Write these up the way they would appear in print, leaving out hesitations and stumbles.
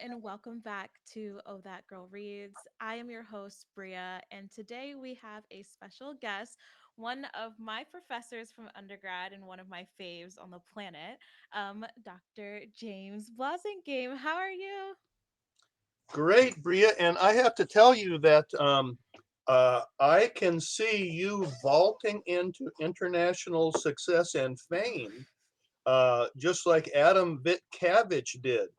and welcome back to Oh That Girl Reads. I am your host, Bria, and today we have a special guest, one of my professors from undergrad and one of my faves on the planet, Dr. James Blasingame. How are you? Great, Bria. And I have to tell you that I can see you vaulting into international success and fame, just like Adam Vitkavich did.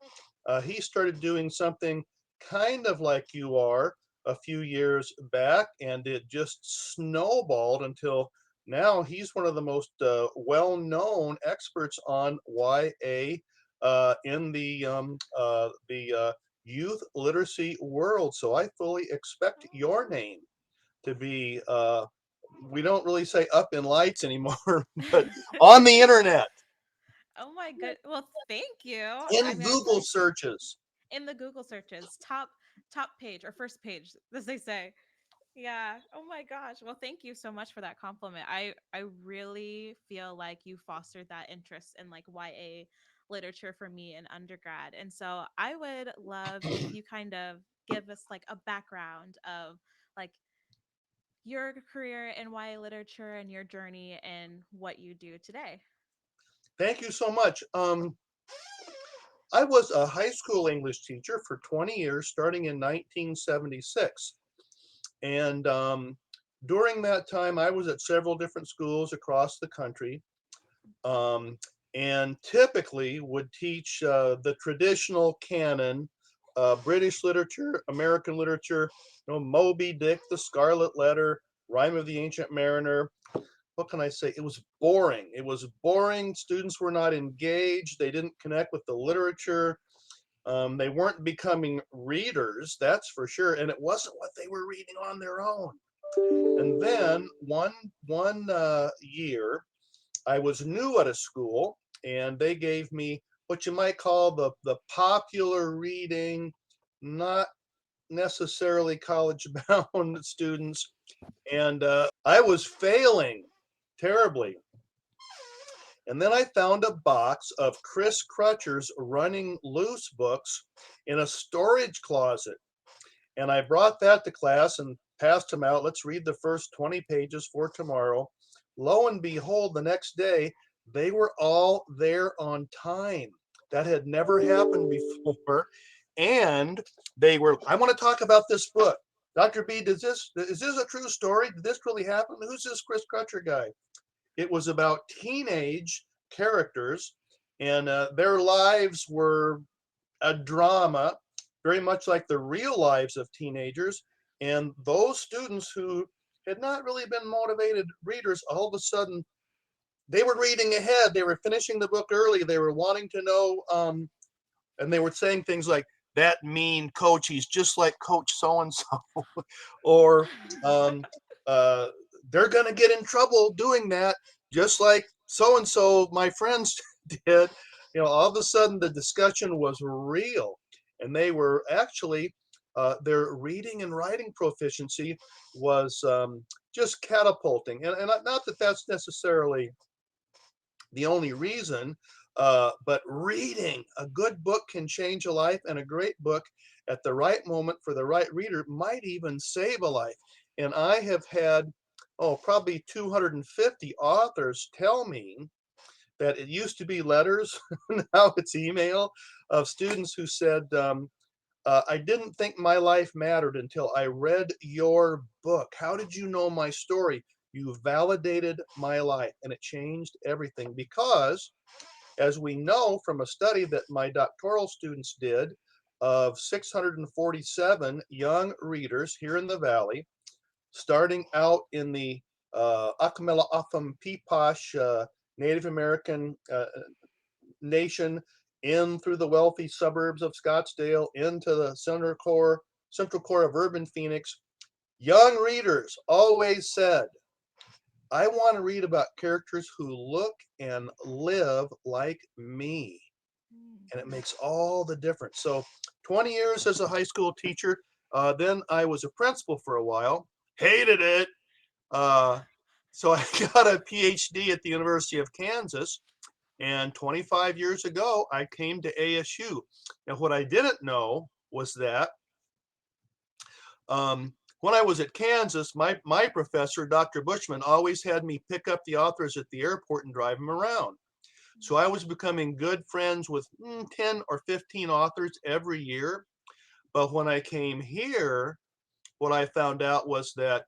He started doing something kind of like you are a few years back, and it just snowballed until now he's one of the most well-known experts on YA in the youth literacy world. So I fully expect your name to be, we don't really say up in lights anymore, but on the internet, Oh my good. Well, thank you. I in mean, I Google appreciate searches. in the Google searches, top page or first page, as they say. Yeah. Oh my gosh. Well, thank you so much for that compliment. I really feel like you fostered that interest in like YA literature for me in undergrad. And so I would love if you kind of give us like a background of like your career in YA literature and your journey and what you do today. Thank you so much. I was a high school English teacher for 20 years, starting in 1976. And during that time, I was at several different schools across the country, um, and typically would teach the traditional canon, British literature, American literature, Moby Dick, The Scarlet Letter, Rime of the Ancient Mariner. What can I say? It was boring. It was boring. Students were not engaged. They didn't connect with the literature. They weren't becoming readers, that's for sure. And it wasn't what they were reading on their own. And then one year, I was new at a school, and they gave me what you might call the popular reading, not necessarily college bound students. And I was failing terribly. And then I found a box of Chris Crutcher's Running Loose books in a storage closet. And I brought that to class and passed them out. Let's read the first 20 pages for tomorrow. Lo and behold, the next day, they were all there on time. That had never happened before. And they were, I want to talk about this book. Dr. B, is this a true story? Did this really happen? Who's this Chris Crutcher guy? It was about teenage characters, and their lives were a drama, very much like the real lives of teenagers. And those students who had not really been motivated readers, all of a sudden, they were reading ahead. They were finishing the book early. They were wanting to know, and they were saying things like, that mean coach, he's just like Coach so and so, or um, uh, they're going to get in trouble doing that, just like so and so, my friends did. All of a sudden the discussion was real, and they were actually, their reading and writing proficiency was just catapulting. And not that that's necessarily the only reason. But reading a good book can change a life, and a great book at the right moment for the right reader might even save a life. And I have had, probably 250 authors tell me that it used to be letters, now it's email, of students who said, I didn't think my life mattered until I read your book. How did you know my story? You validated my life, and it changed everything. Because, as we know from a study that my doctoral students did of 647 young readers here in the Valley, starting out in the Akamela Afam Pipash Native American nation, in through the wealthy suburbs of Scottsdale, into the central core of urban Phoenix. Young readers always said, I want to read about characters who look and live like me. And it makes all the difference. So 20 years as a high school teacher. Then I was a principal for a while. Hated it. Uh, so I got a PhD at the University of Kansas. And 25 years ago, I came to ASU. Now, what I didn't know was that when I was at Kansas, my professor, Dr. Bushman, always had me pick up the authors at the airport and drive them around. So I was becoming good friends with 10 or 15 authors every year. But when I came here, what I found out was that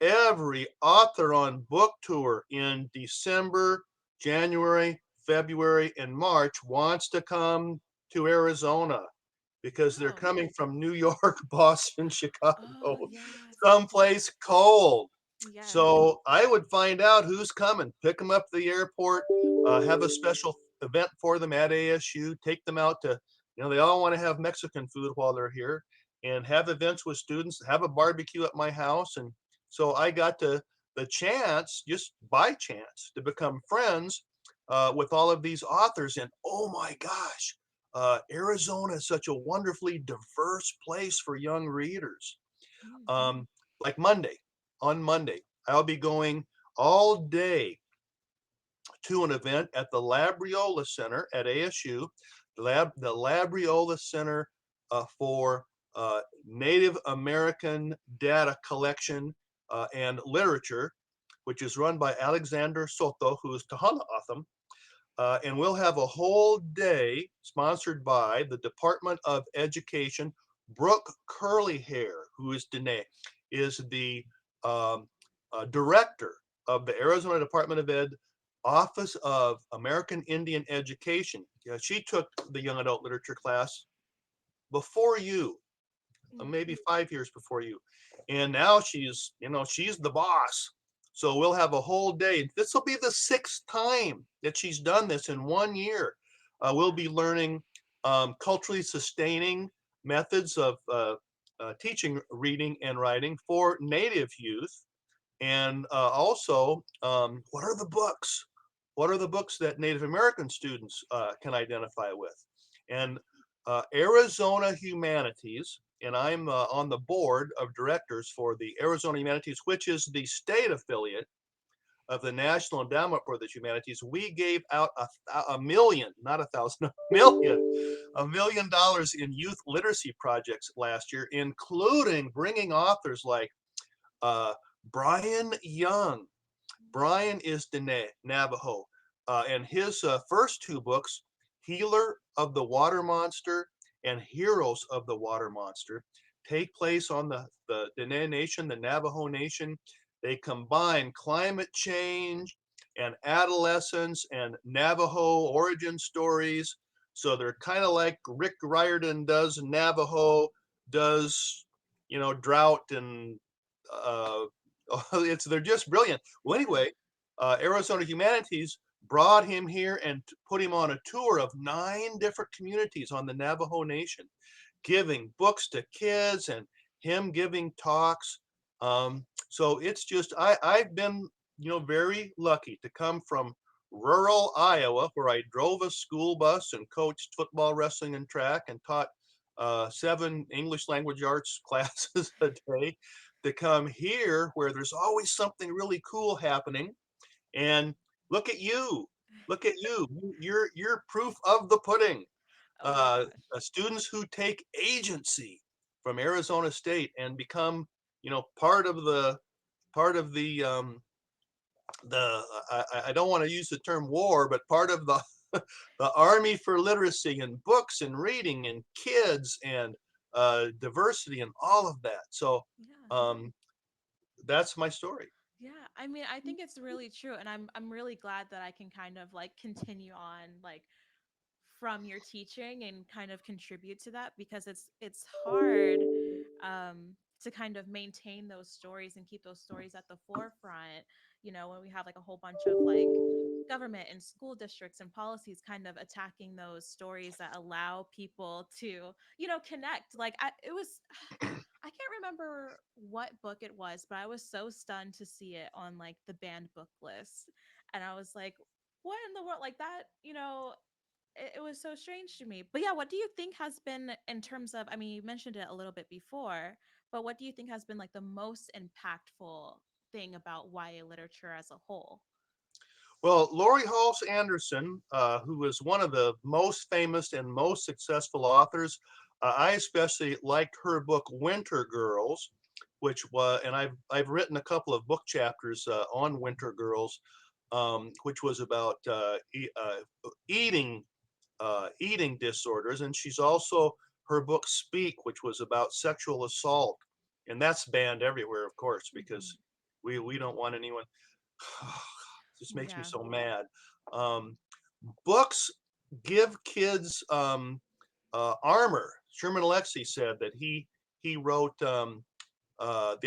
every author on book tour in December, January, February, and March wants to come to Arizona because they're Oh. coming from New York, Boston, Chicago, Oh, yes. someplace cold. Yes. So I would find out who's coming, pick them up at the airport, have a special event for them at ASU, take them out to, they all want to have Mexican food while they're here, and have events with students, have a barbecue at my house. And so I got the chance, just by chance, to become friends with all of these authors. And oh my gosh, Arizona is such a wonderfully diverse place for young readers. Mhm. Um, like on Monday, I'll be going all day to an event at the Labriola Center at ASU, the Labriola Center for Native American Data Collection and Literature, which is run by Alexander Soto, who is Tohono O'odham. And we'll have a whole day sponsored by the Department of Education. Brooke Curlyhair, who is Danae, is the um, director of the Arizona Department of Ed Office of American Indian Education. She took the young adult literature class before you, maybe Mhm. 5 years before you. And now she's the boss. So we'll have a whole day. This will be the sixth time that she's done this in 1 year. We'll be learning culturally sustaining methods of teaching reading and writing for Native youth. And also, what are the books? What are the books that Native American students can identify with? And Arizona Humanities, and I'm on the board of directors for the Arizona Humanities, which is the state affiliate of the National Endowment for the Humanities. We gave out a million, not 1,000, $1 million in youth literacy projects last year, including bringing authors like uh, Brian Young. Brian is the Navajo, and his first two books, Healer of the Water Monster and Heroes of the Water Monster, take place on the Dene Nation, the Navajo Nation. They combine climate change and adolescence and Navajo origin stories. So they're kind of like Rick Riordan does Navajo, does, drought and uh, they're just brilliant. Well, Yeah. anyway, Arizona Humanities brought him here and put him on a tour of 9 different communities on the Navajo Nation, giving books to kids and him giving talks. So it's just I've been very lucky to come from rural Iowa, where I drove a school bus and coached football, wrestling, and track, and taught 7 English language arts classes a day, to come here where there's always something really cool happening. And look at you, look at you. You're proof of the pudding. Oh my gosh. Students who take agency from Arizona State and become, part of the I don't want to use the term war, but part of the the army for literacy and books and reading and kids and diversity and all of that. So Yeah. um, that's my story. Yeah, I mean, I think it's really true, and I'm really glad that I can kind of like continue on like from your teaching and kind of contribute to that, because it's hard to kind of maintain those stories and keep those stories at the forefront, when we have like a whole bunch of like government and school districts and policies kind of attacking those stories that allow people to, connect. Like it was I can't remember what book it was, but I was so stunned to see it on like the banned book list. And I was like, what in the world? Like that, it was so strange to me. But yeah, what do you think has been in terms of, I mean, you mentioned it a little bit before, but what do you think has been like the most impactful thing about YA literature as a whole? Well, Lori Halse Anderson, who is one of the most famous and most successful authors, I especially liked her book Winter Girls, which was, and I've written a couple of book chapters on Winter Girls, which was about eating eating disorders, and she's also her book Speak, which was about sexual assault, and that's banned everywhere, of course, Mhm. because we don't want anyone. Just makes me Yeah. so mad. Um, Books give kids armor. Sherman Alexie said that he wrote The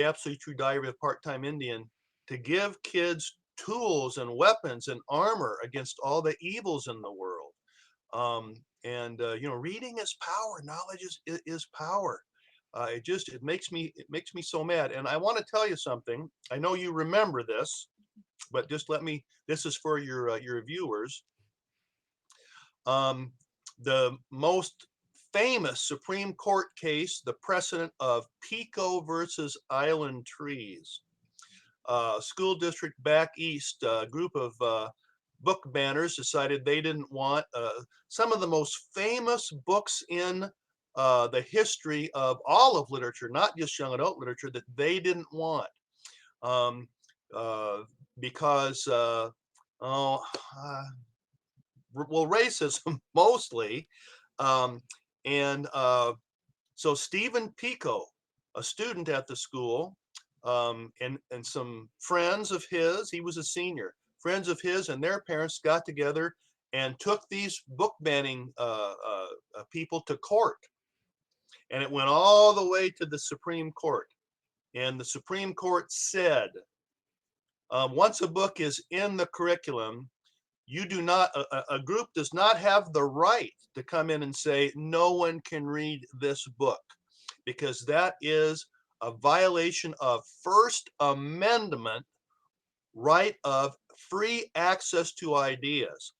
Absolute True Diary of a Part-Time Indian to give kids tools and weapons and armor against all the evils in the world. And reading is power. Knowledge is power. It makes me so mad. And I want to tell you something. I know you remember this, but just let me. This is for your viewers. Um, the most famous Supreme Court case, the precedent of Pico versus Island Trees. School district back east, a group of book banners decided they didn't want some of the most famous books in the history of all of literature, not just young adult literature, that they didn't want um, uh, because, oh, uh, well, racism mostly. Um, and so Stephen Pico, a student at the school, and some friends of his, he was a senior, friends of his and their parents got together and took these book banning people to court. And it went all the way to the Supreme Court. And the Supreme Court said, once a book is in the curriculum, you do not, a group does not have the right to come in and say, no one can read this book, because that is a violation of First Amendment right of free access to ideas.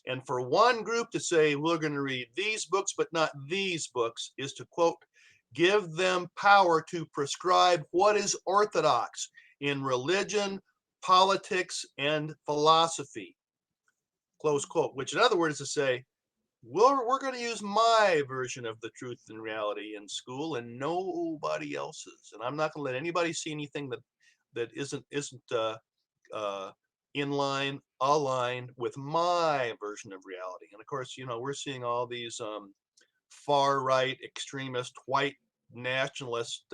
And for one group to say, we're going to read these books, but not these books, is to quote, give them power to prescribe what is orthodox in religion, politics, and philosophy, close quote, which in other words is to say, we're going to use my version of the truth and reality in school and nobody else's. And I'm not going to let anybody see anything that isn't uh, in line, aligned with my version of reality. And of course, we're seeing all these far right, extremist, white nationalist.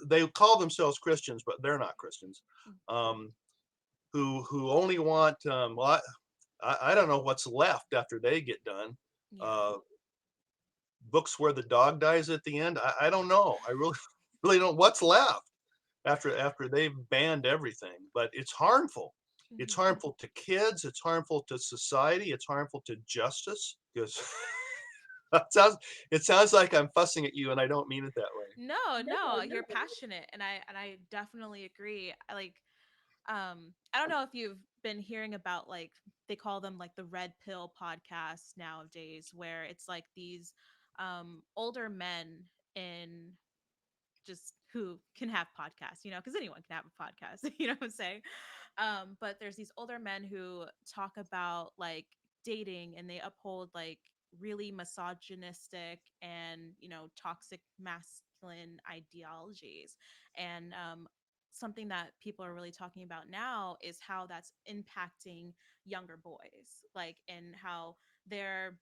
They call themselves Christians, but they're not Christians. Um, who only want well, I don't know what's left after they get done. Yeah. Uh, Books where the dog dies at the end. I don't know. I really really don't. What's left after they've banned everything? But it's harmful. It's Mhm. harmful to kids. It's harmful to society. It's harmful to justice. Because it sounds like I'm fussing at you, and I don't mean it that way. No, no, No, you're passionate, and I definitely agree. I don't know if you've been hearing about, like, they call them like the red pill podcasts nowadays, where it's like these older men in just who can have podcasts, because anyone can have a podcast, you know what I'm saying? But there's these older men who talk about like dating, and they uphold like really misogynistic and toxic masculine ideologies. And something that people are really talking about now is how that's impacting younger boys, like, and how they're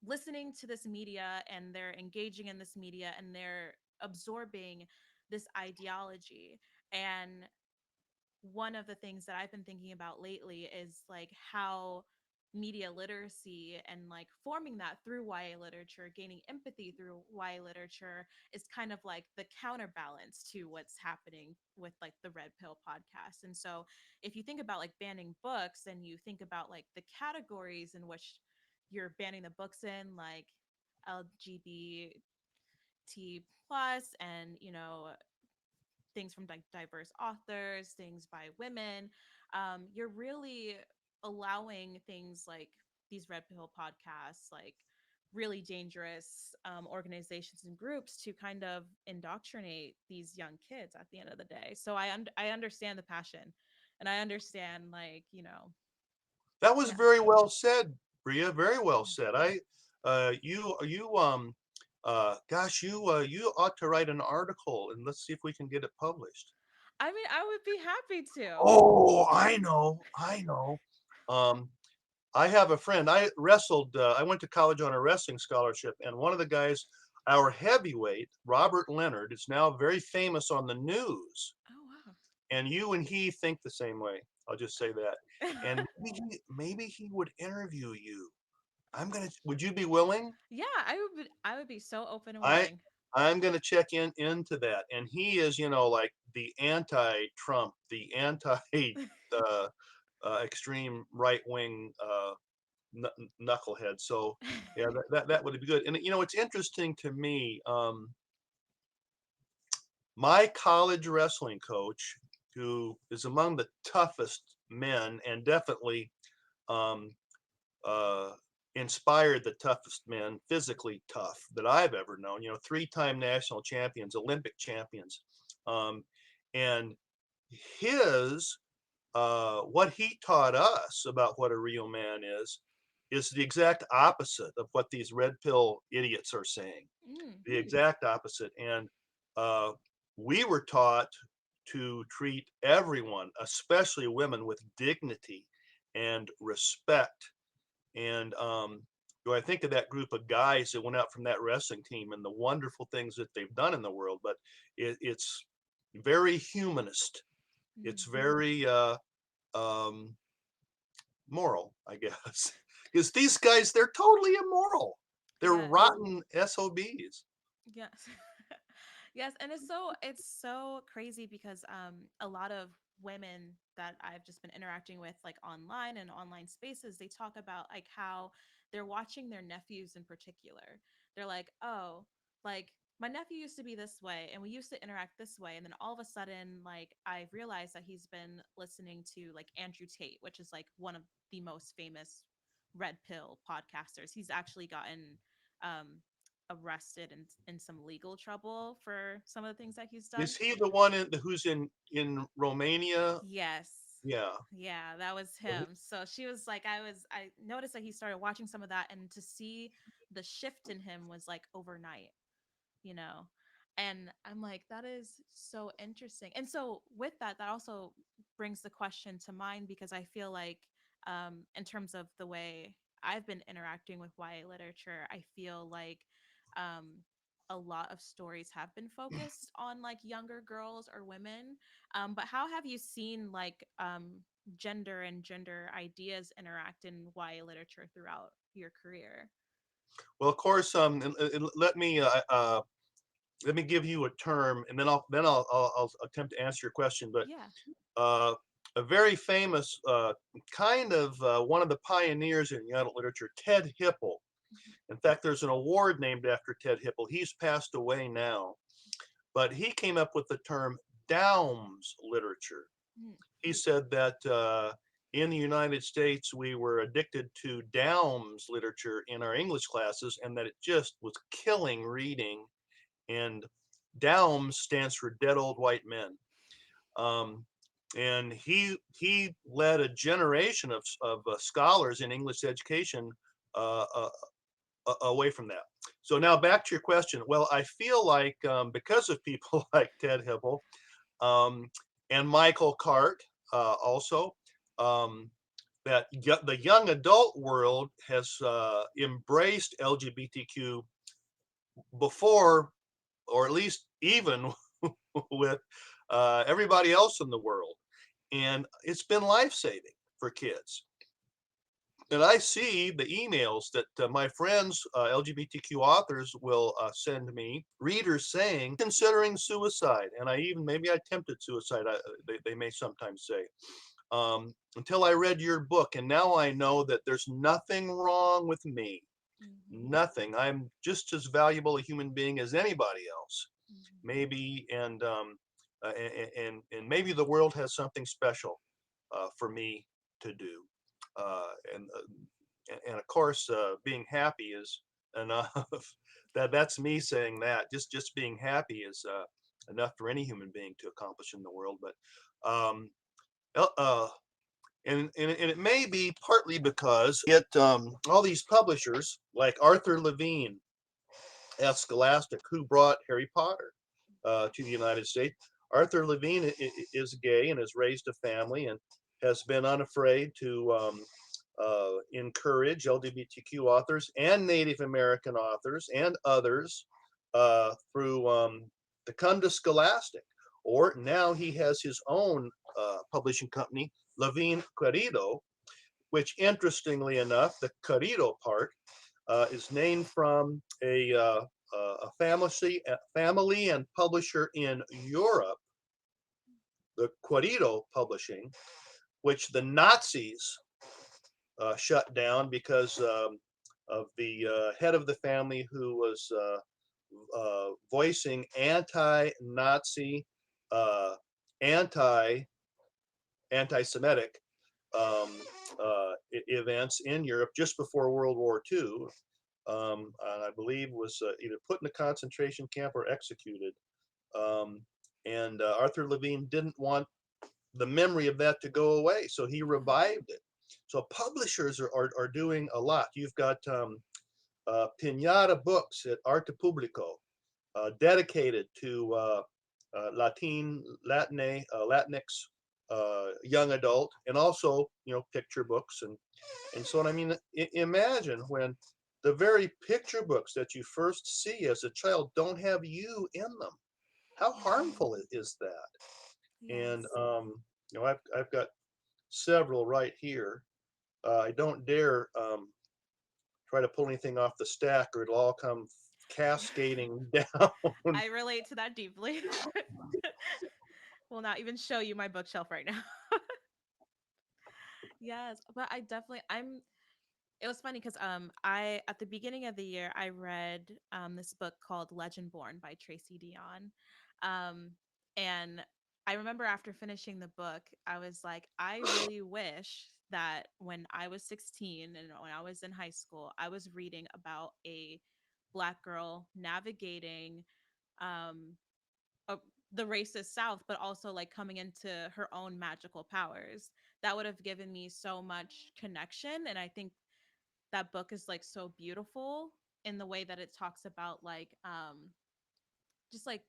listening to this media and they're engaging in this media and they're absorbing this ideology. And one of the things that I've been thinking about lately is like how media literacy and like forming that through YA literature, gaining empathy through YA literature, is kind of like the counterbalance to what's happening with like the Red Pill podcast. And so if you think about like banning books and you think about like the categories in which you're banning the books in, like LGBT plus, and things from like diverse authors, things by women, you're really allowing things like these red pill podcasts, like really dangerous organizations and groups, to kind of indoctrinate these young kids at the end of the day. So I understand the passion, and I understand, like, That was Yeah. very well said, Bria. Very well Yeah. said. Gosh, you ought to write an article and let's see if we can get it published. I mean, I would be happy to. Oh, I know, I know. Um, I have a friend. I wrestled. I went to college on a wrestling scholarship, and one of the guys, our heavyweight, Robert Leonard, is now very famous on the news. Oh And you and he think the same way. I'll just say that. wow. And maybe he would interview you. I'm gonna. Would you be willing? Yeah, I would be so open and I willing. I'm gonna check into that. And he is, like the anti-Trump, the anti uh, extreme right wing knucklehead. So yeah, that would be good. And it's interesting to me. My college wrestling coach, who is among the toughest men and definitely um, uh, inspired the toughest men, physically tough that I've ever known. Three-time national champions, Olympic champions, um, and his what he taught us about what a real man is the exact opposite of what these red pill idiots are saying. Mm, The exact opposite. And uh, we were taught to treat everyone, especially women, with dignity and respect. And I think of that group of guys that went out from that wrestling team and the wonderful things that they've done in the world. But it's very humanist. It's mm. very um, moral, I guess. Because these guys, they're totally immoral. They're Yes. rotten SOBs. Yes. Yes, and it's so crazy because a lot of women that I've just been interacting with like online and online spaces, they talk about like how they're watching their nephews in particular. They're like, "Oh, like my nephew used to be this way and we used to interact this way, and then all of a sudden like I realized that he's been listening to like Andrew Tate, which is like one of the most famous red pill podcasters. He's actually gotten um arrested in some legal trouble for some of the things that he's done. Is he the one who's in Romania? Yes. Yeah. Yeah, that was him. So she was like, I noticed that he started watching some of that, and to see the shift in him was like overnight, you know? And I'm like, that is so interesting. And so with that, that also brings the question to mind because I feel like, in terms of the way I've been interacting with YA literature, I feel like um, a lot of stories have been focused on like younger girls or women. But how have you seen like gender and gender ideas interact in YA literature throughout your career? Well, of course, let me give you a term, and then I'll attempt to answer your question. But Yeah. uh, a very famous kind of one of the pioneers in young adult literature, Ted Hipple. In fact, there's an award named after Ted Hipple. He's passed away now, but he came up with the term Downs literature. Mhm. He said that in the United States, we were addicted to Downs literature in our English classes, and that it just was killing reading. And Downs stands for Dead Old White Men. Um, and he led a generation of scholars in English education uh, uh, away from that. So now back to your question. Well, I feel like because of people like Ted Hibble um, and Michael Cart also, um, that the young adult world has embraced LGBTQ before, or at least even with everybody else in the world. And it's been life saving for kids. And I see the emails that my friends, LGBTQ authors, will send me, readers saying, considering suicide. And I even, maybe I attempted suicide, they may sometimes say, until I read your book. And now I know that there's nothing wrong with me. Mhm. Nothing. I'm just as valuable a human being as anybody else. Mhm. Maybe, and maybe the world has something special for me to do. Uh, and, and of course, being happy is enough. That's me saying that. Just being happy is enough for any human being to accomplish in the world. But um, uh, and it may be partly because it all these publishers like Arthur Levine at Scholastic, who brought Harry Potter to the United States. Arthur Levine is gay and has raised a family and has been unafraid to encourage LGBTQ authors and Native American authors and others through to come to Scholastic. Or now he has his own publishing company, Levine Querido, which interestingly enough, the Querido part is named from a family and publisher in Europe, the Querido Publishing, which the Nazis shut down because of the head of the family who was voicing anti-Nazi, uh, anti anti-Semitic um, events in Europe just before World War II. I believe was either put in a concentration camp or executed. Um, and Arthur Levine didn't want the memory of that to go away, so he revived it. So publishers are doing a lot. You've got Pinata Books at Arte Publico, dedicated to Latinx young adult, and also picture books and so on. I mean, imagine when the very picture books that you first see as a child don't have you in them. How harmful is that? And Yes. I've got several right here. I don't dare try to pull anything off the stack, or it'll all come cascading down. I relate to that deeply. Will not even show you my bookshelf right now. Yes, but I definitely I'm it was funny because I at the beginning of the year I read this book called Legend Born by Tracy Dion. Um and I remember after finishing the book, I was like, I really wish that when I was 16 and when I was in high school, I was reading about a black girl navigating um a, the racist South, but also like coming into her own magical powers. That would have given me so much connection. And I think that book is like so beautiful in the way that it talks about like just like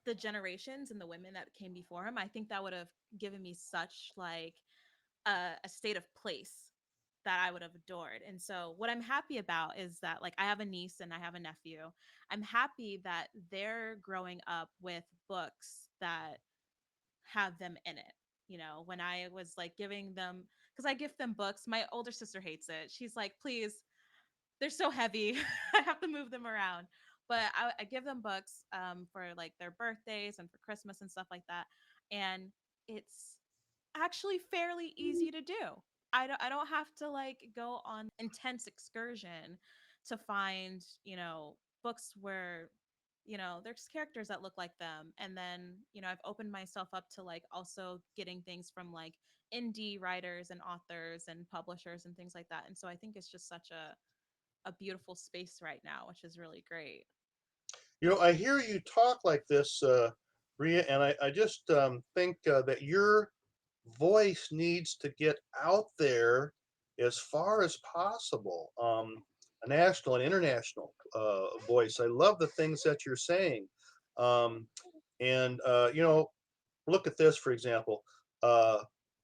the generations and the women that came before him. I think that would have given me such like a state of place that I would have adored. And so what I'm happy about is that like I have a niece and I have a nephew. I'm happy that they're growing up with books that have them in it. You know, when I was like giving them, because I give them books, my older sister hates it. She's like, please, they're so heavy. I have to move them around. But I give them books for like their birthdays and for Christmas and stuff like that. And it's actually fairly easy to do. I don't have to like go on intense excursion to find, books where, there's characters that look like them. And then, I've opened myself up to like also getting things from like indie writers and authors and publishers and things like that. And so I think it's just such a beautiful space right now, which is really great. I hear you talk like this, Bria, and I just think that your voice needs to get out there as far as possible. A national and international voice. I love the things that you're saying. Um, and, look at this, for example.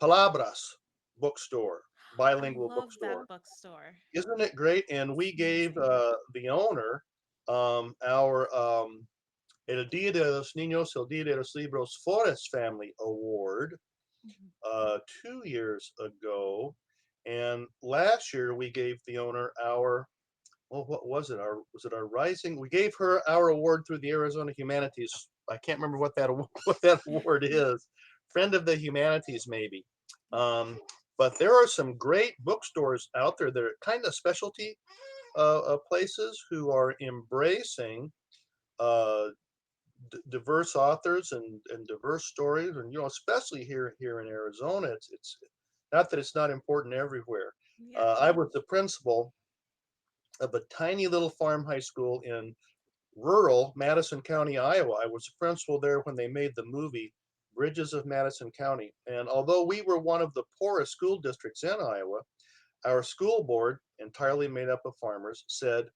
Palabras Bookstore, I Bilingual love Bookstore. that bookstore. Isn't it great? And we It's gave amazing. the owner our El Día de los Niños, El Día de los Libros Forest Family Award Mhm. 2 years ago. And last year we gave the owner our, well, what was it? Was it our rising? We gave her our award through the Arizona Humanities. I can't remember what that what that award is. Friend of the Humanities, maybe. Um, but there are some great bookstores out there that are kind of specialty places who are embracing uh, diverse authors and diverse stories, and especially here in Arizona. It's not that it's not important everywhere. Yeah. I was the principal of a tiny little farm high school in rural Madison County, Iowa. I was the principal there when they made the movie Bridges of Madison County. And although we were one of the poorest school districts in Iowa, our school board, entirely made up of farmers, said,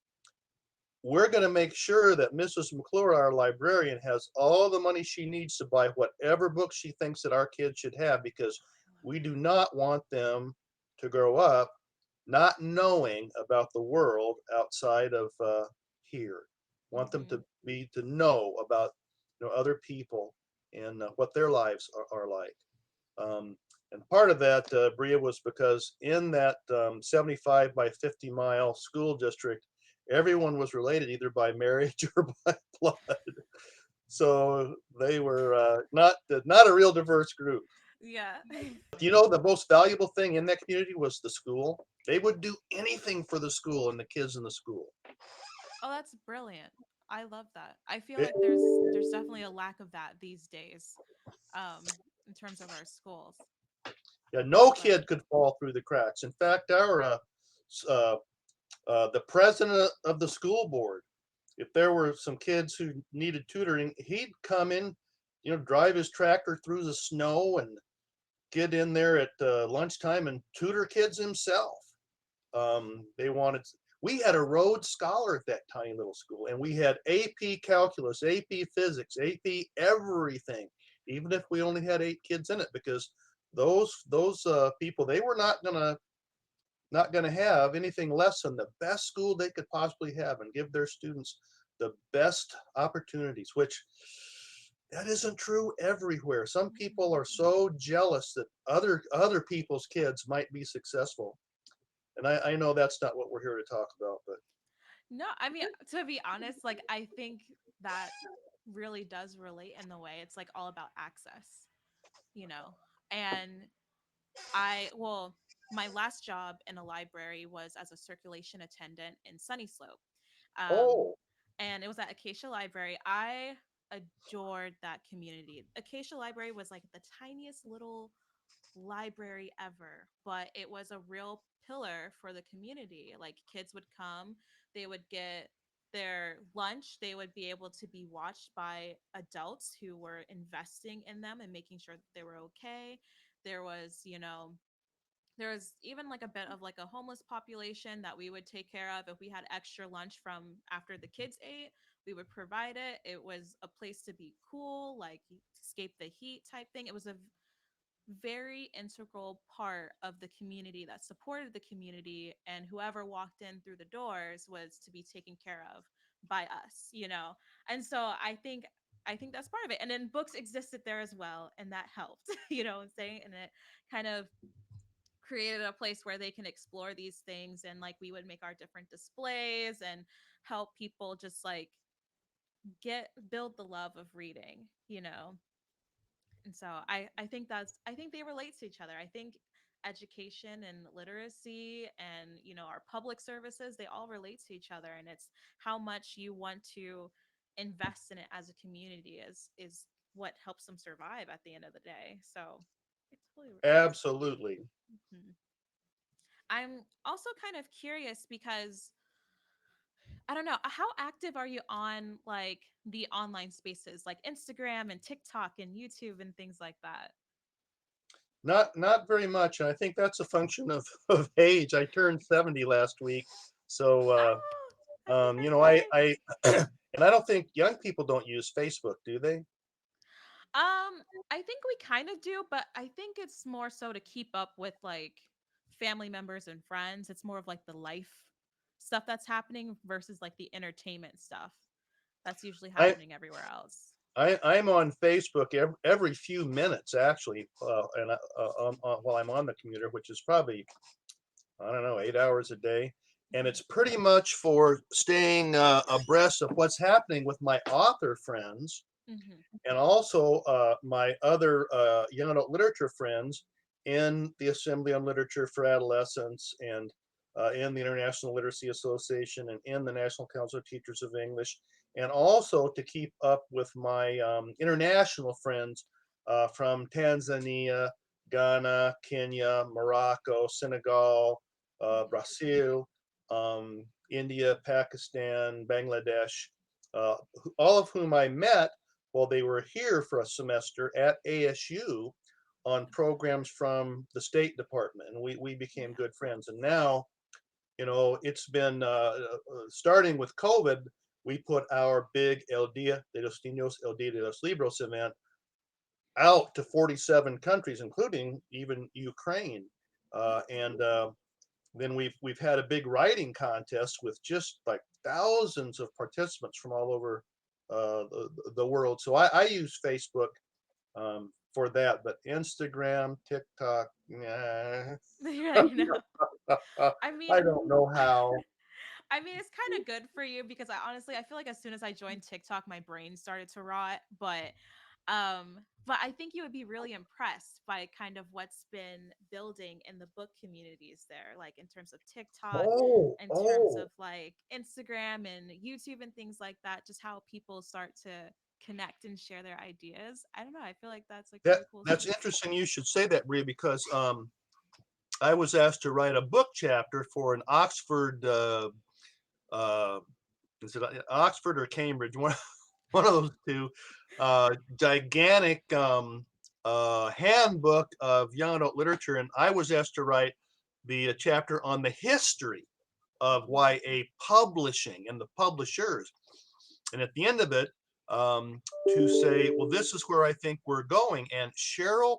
we're going to make sure that Mrs. McClure, our librarian, has all the money she needs to buy whatever books she thinks that our kids should have, because we do not want them to grow up not knowing about the world outside of here. Want them Mm-hmm. to know about other people and what their lives are like. And part of that, Bria, was because in that 75 by 50-mile school district, everyone was related either by marriage or by blood. So they were not a real diverse group. Yeah. The most valuable thing in that community was the school. They would do anything for the school and the kids in the school. Oh, that's brilliant. I love that. I feel It, like there's definitely a lack of that these days, in terms of our schools. yeah, no But kid could fall through the cracks. In fact, our uh, the president of the school board, if there were some kids who needed tutoring, he'd come in, drive his tractor through the snow and get in there at lunchtime and tutor kids himself. They wanted, we had a Rhodes Scholar at that tiny little school, and we had AP Calculus, AP Physics, AP everything, even if we only had 8 kids in it, because those people, they were not gonna have anything less than the best school they could possibly have and give their students the best opportunities, which that isn't true everywhere. Some people are so jealous that other people's kids might be successful. And I know that's not what we're here to talk about, but no, I mean, to be honest, like I think that really does relate in the way it's like all about access, you know. And well, my last job in a library was as a circulation attendant in Sunny Slope. Um, oh, and it was at Acacia Library. I adored that community. Acacia Library was like the tiniest little library ever, but it was a real pillar for the community. Like kids would come, they would get their lunch, they would be able to be watched by adults who were investing in them and making sure that they were okay. There was, there was even like a bit of like a homeless population that we would take care of. If we had extra lunch from after the kids ate, we would provide it. It was a place to be cool, like escape the heat type thing. It was a very integral part of the community that supported the community, and whoever walked in through the doors was to be taken care of by us. And so I think that's part of it. And then books existed there as well, and that helped. You know what I'm saying? And it kind of created a place where they can explore these things, and like we would make our different displays and help people just like get build the love of reading. And so I think they relate to each other. I think education and literacy and our public services, they all relate to each other, and it's how much you want to invest in it as a community is what helps them survive at the end of the day. So it totally is. absolutely. Mhm. I'm also kind of curious because I don't know, how active are you on like the online spaces like Instagram and TikTok and YouTube and things like that? Not very much. And I think that's a function of, of age. I turned 70 last week. So Oh, happy I birthday. and I don't think young people don't use Facebook, do they? I think we kind of do, but I think it's more so to keep up with like family members and friends. It's more of like the life stuff that's happening versus like the entertainment stuff that's usually I happening everywhere else. I'm on Facebook every few minutes actually, and while I'm on the commuter, which is probably, I don't know, 8 hours a day. And Mhm. it's pretty much for staying abreast of what's happening with my author friends, Mhm. and also my other young adult literature friends in the Assembly on Literature for Adolescents, and in the International Literacy Association, and in the National Council of Teachers of English, and also to keep up with my international friends from Tanzania, Ghana, Kenya, Morocco, Senegal, Mhm. Brazil, India, Pakistan, Bangladesh, all of whom I met Well, they were here for a semester at ASU on programs from the State Department, and we became Yeah. good friends. And now, it's been starting with COVID. We put our big El Dia de los Niños, El Dia de los Libros event out to 47 countries, including even Ukraine. And Then we've had a big writing contest with just like thousands of participants from all over the world. So I use Facebook for that, but Instagram, TikTok, nah. Yeah, I know. I mean, I don't know how. I mean, it's kind of good for you because I honestly I feel like as soon as I joined TikTok, my brain started to rot. But I think you would be really impressed by kind of what's been building in the book communities there, like in terms of TikTok, Oh, in terms oh, of like Instagram and YouTube and things like that, just how people start to connect and share their ideas. I don't know. I feel like that's like really cool that's stuff. interesting. You should say that, Bria, because I was asked to write a book chapter for an Oxford. Uh, is it Oxford or Cambridge? One of those two. Gigantic handbook of young adult literature, and I was asked to write the chapter on the history of YA publishing and the publishers. And at the end of it, to say, well, this is where I think we're going. And Cheryl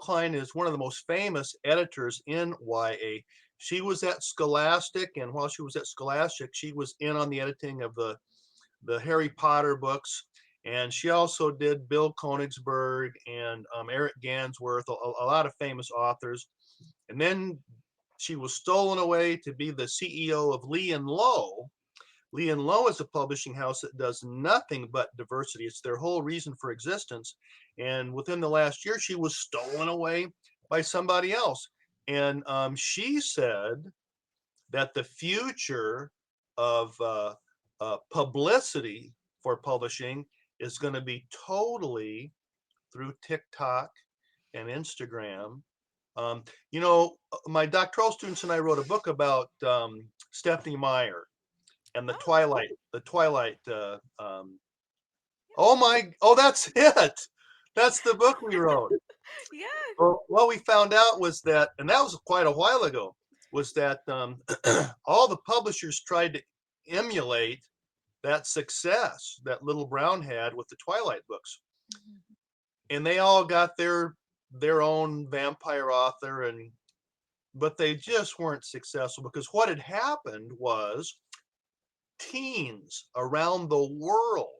Klein is one of the most famous editors in YA. She was at Scholastic, and while she was at Scholastic, she was in on the editing of the Harry Potter books. And she also did Bill Konigsberg and Eric Gansworth, a lot of famous authors. And then she was stolen away to be the CEO of Lee and Low. Lee and Low is a publishing house that does nothing but diversity. It's their whole reason for existence. And within the last year, she was stolen away by somebody else. And she said that the future of publicity for publishing is going to be totally through TikTok and Instagram. Um, my doctoral students and I wrote a book about Stephanie Meyer and the Oh, Twilight, the Twilight. Oh my! Oh, that's it. That's the book we wrote. yeah. Well, what we found out was that, and that was quite a while ago, was that all the publishers tried to emulate that success that Little Brown had with the Twilight books, Mhm. and they all got their own vampire author, and but they just weren't successful because what had happened was teens around the world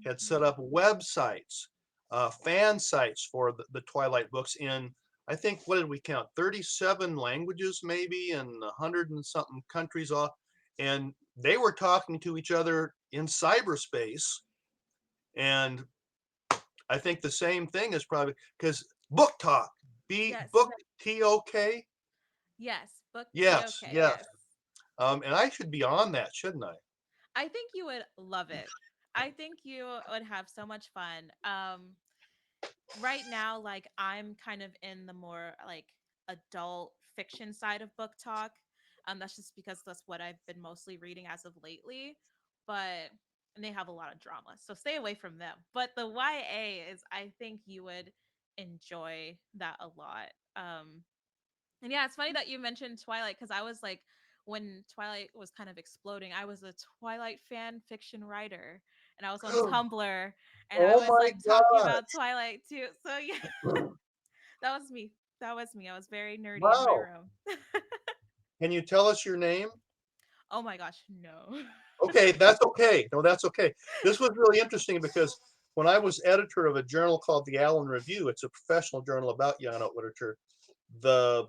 had set Mhm. up websites, fan sites for the Twilight books in, I think, what did we count? 37 languages, maybe, and 100 and something countries off. And they were talking to each other in cyberspace. And I think the same thing is probably because Book Talk, Yes. Book TOK. Yes. Book Yes, TOK. yes. Yes. And I should be on that, shouldn't I? I think you would love it. I think you would have so much fun. Right now, like I'm kind of in the more like adult fiction side of book talk. That's just because that's what I've been mostly reading as of lately. But and they have a lot of drama, so stay away from them. But the YA is, I think you would enjoy that a lot. And yeah, it's funny that you mentioned Twilight because I was like, when Twilight was kind of exploding, I was a Twilight fan fiction writer, and I was on Tumblr, and I Oh was my like talking God. about Twilight too. So yeah, that was me. That was me. I was very nerdy in my Wow. room. Can you tell us your name? Oh my gosh, no. Okay, that's okay. No, that's okay. This was really interesting because when I was editor of a journal called the Allen Review, it's a professional journal about young adult literature. The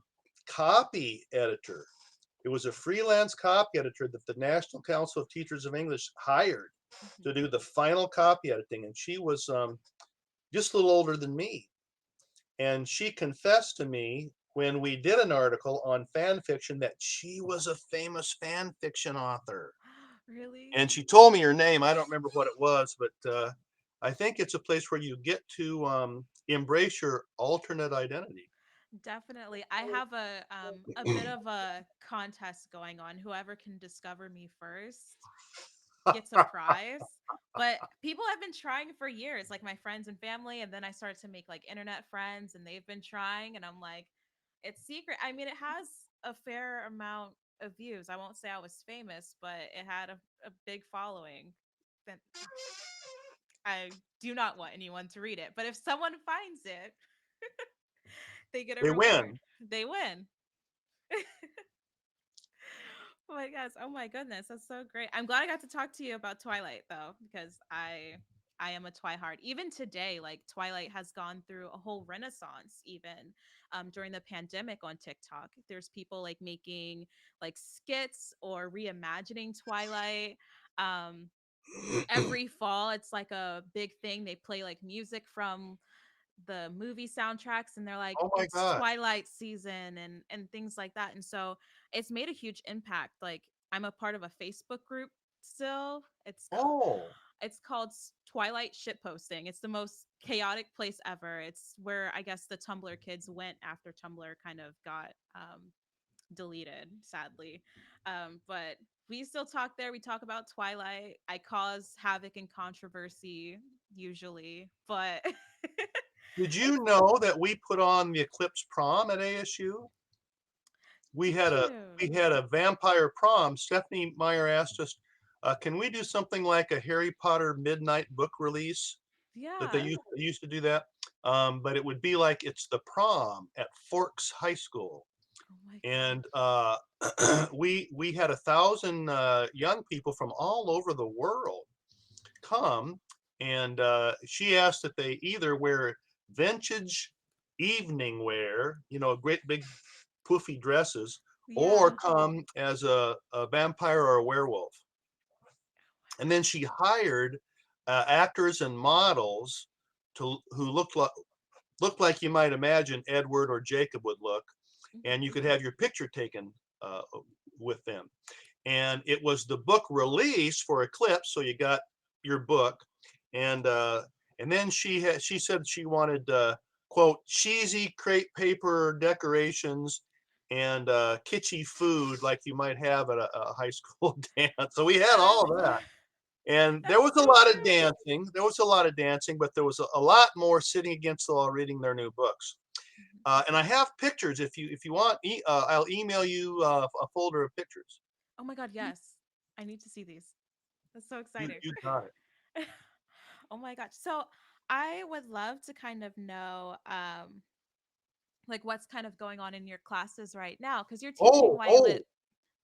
copy editor, it was a freelance copy editor that the National Council of Teachers of English hired to do the final copy editing, and she was just a little older than me. And she confessed to me when we did an article on fan fiction that she was a famous fan fiction author. Really? And she told me her name. I don't remember what it was, but I think it's a place where you get to embrace your alternate identity. Definitely. I have a bit of a contest going on. Whoever can discover me first. gets a prize. But people have been trying for years, like my friends and family. And then I started to make like internet friends and they've been trying. And I'm like, it's secret. I mean, it has a fair amount of views. I won't say I was famous, but it had a big following. Then I do not want anyone to read it. But if someone finds it, they get a They reward. win. They win. Oh my gosh. Oh my goodness. That's so great. I'm glad I got to talk to you about Twilight though, because I am a Twihard. Even today, like Twilight has gone through a whole renaissance even during the pandemic on TikTok. There's people like making like skits or reimagining Twilight. Um every fall it's like a big thing. They play like music from the movie soundtracks and they're like Oh my it's gosh. Twilight season and things like that. And so it's made a huge impact. Like I'm a part of a Facebook group still. Oh, It's called Twilight Shitposting. It's the most chaotic place ever. It's where I guess the Tumblr kids went after Tumblr kind of got deleted, sadly. But we still talk there. We talk about Twilight. I cause havoc and controversy usually, but did it's you know that we put on the Eclipse prom at ASU? We did had a you? we had a vampire prom. Stephanie Meyer asked us, can we do something like a Harry Potter midnight book release that Yeah. they used to do that? But it would be like it's the prom at Forks High School. Oh my And gosh. we had 1,000 young people from all over the world come, and she asked that they either wear vintage evening wear, great big poofy dresses, or Yeah. come as a vampire or a werewolf. And then she hired actors and models who looked like you might imagine Edward or Jacob would look, and you could have your picture taken uh, with them. And it was the book release for Eclipse, so you got your book, and then she said she wanted quote cheesy crepe paper decorations and kitschy food like you might have at a high school dance. So we had That's all of that. And there that's was a so lot of great. dancing. There was a lot of dancing, but there was a lot more sitting against the wall reading their new books. Mhm. And I have pictures. If you want, I'll email you a folder of pictures. Oh my god, yes. I need to see these. That's so You exciting. you got it. Oh my gosh. So I would love to kind of know like what's kind of going on in your classes right now because you're teaching Oh. Violet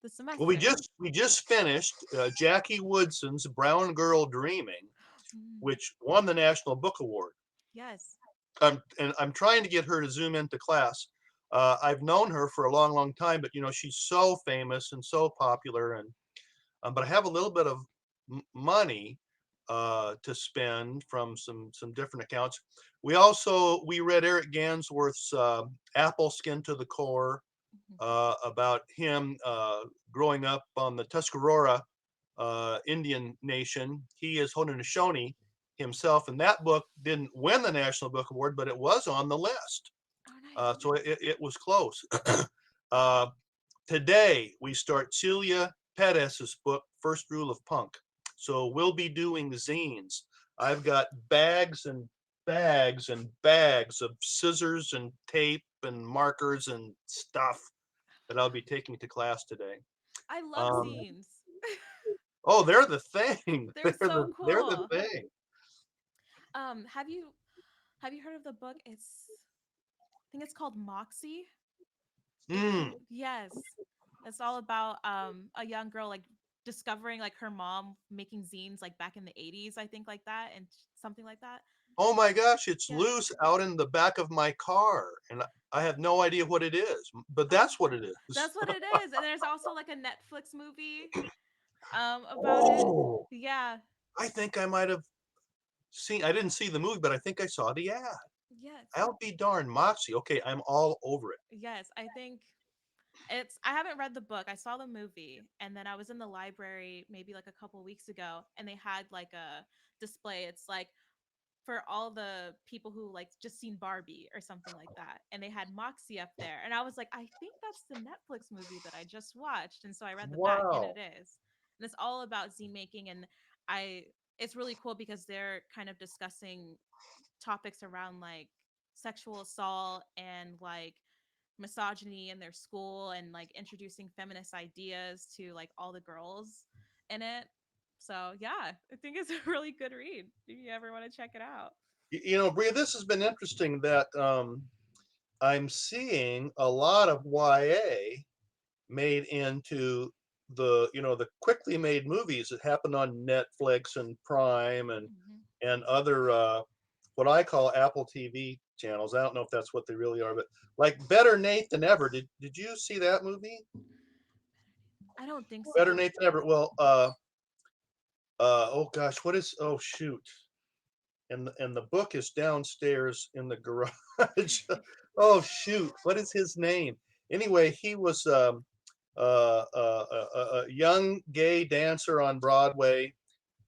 the Well, semester. we just finished Jackie Woodson's Brown Girl Dreaming, Mm, which won the National Book Award. yes. And I'm trying to get her to zoom into class. I've known her for a long, long time, but she's so famous and so popular, and but I have a little bit of money to spend from some different accounts. We read Eric Gansworth's Apple Skin to the Core, Mhm. about him growing up on the Tuscarora Indian Nation. He is Haudenosaunee himself, and that book didn't win the National Book Award, but it was on the list. Oh, nice. So it was close. uh, Today, we start Celia Pettis's book, First Rule of Punk. So we'll be doing zines. I've got bags and bags and bags of scissors and tape and markers and stuff that I'll be taking to class today. I love Um, zines. oh, they're the thing. They're so They're the cool. thing. Have you heard of the book? I think it's called Moxie. Mm. Yes. It's all about a young girl like discovering like her mom making zines like back in the 80s, I think like that and something like that. Oh my gosh, it's Yes. loose out in the back of my car, and I have no idea what it is, but Oh, that's what it is. that's what it is. And there's also like a Netflix movie about it. Oh, Yeah. I think I might have seen. I didn't see the movie, but I think I saw the ad. Yes. I'll be darned, Moxie. Okay, I'm all over it. Yes, I think I haven't read the book. I saw the movie and then I was in the library maybe like a couple weeks ago and they had like a display. It's like for all the people who like just seen Barbie or something like that. And they had Moxie up there. And I was like, I think that's the Netflix movie that I just watched. And so I read the back and it Wow. is. and it's all about zine making. And I it's really cool because they're kind of discussing topics around like sexual assault and like misogyny in their school, and like introducing feminist ideas to like all the girls in it. So yeah, I think it's a really good read if you ever want to check it out. Bria, this has been interesting that I'm seeing a lot of YA made into the quickly made movies that happen on Netflix and Prime Mm-hmm. and other what I call Apple TV channels. I don't know if that's what they really are, but like Better Nate Than Ever. Did you see that movie? I don't think Better so. Nate Than Ever. Well, oh gosh, what is? Oh shoot. And the book is downstairs in the garage. Oh shoot, what is his name? Anyway, he was a young gay dancer on Broadway,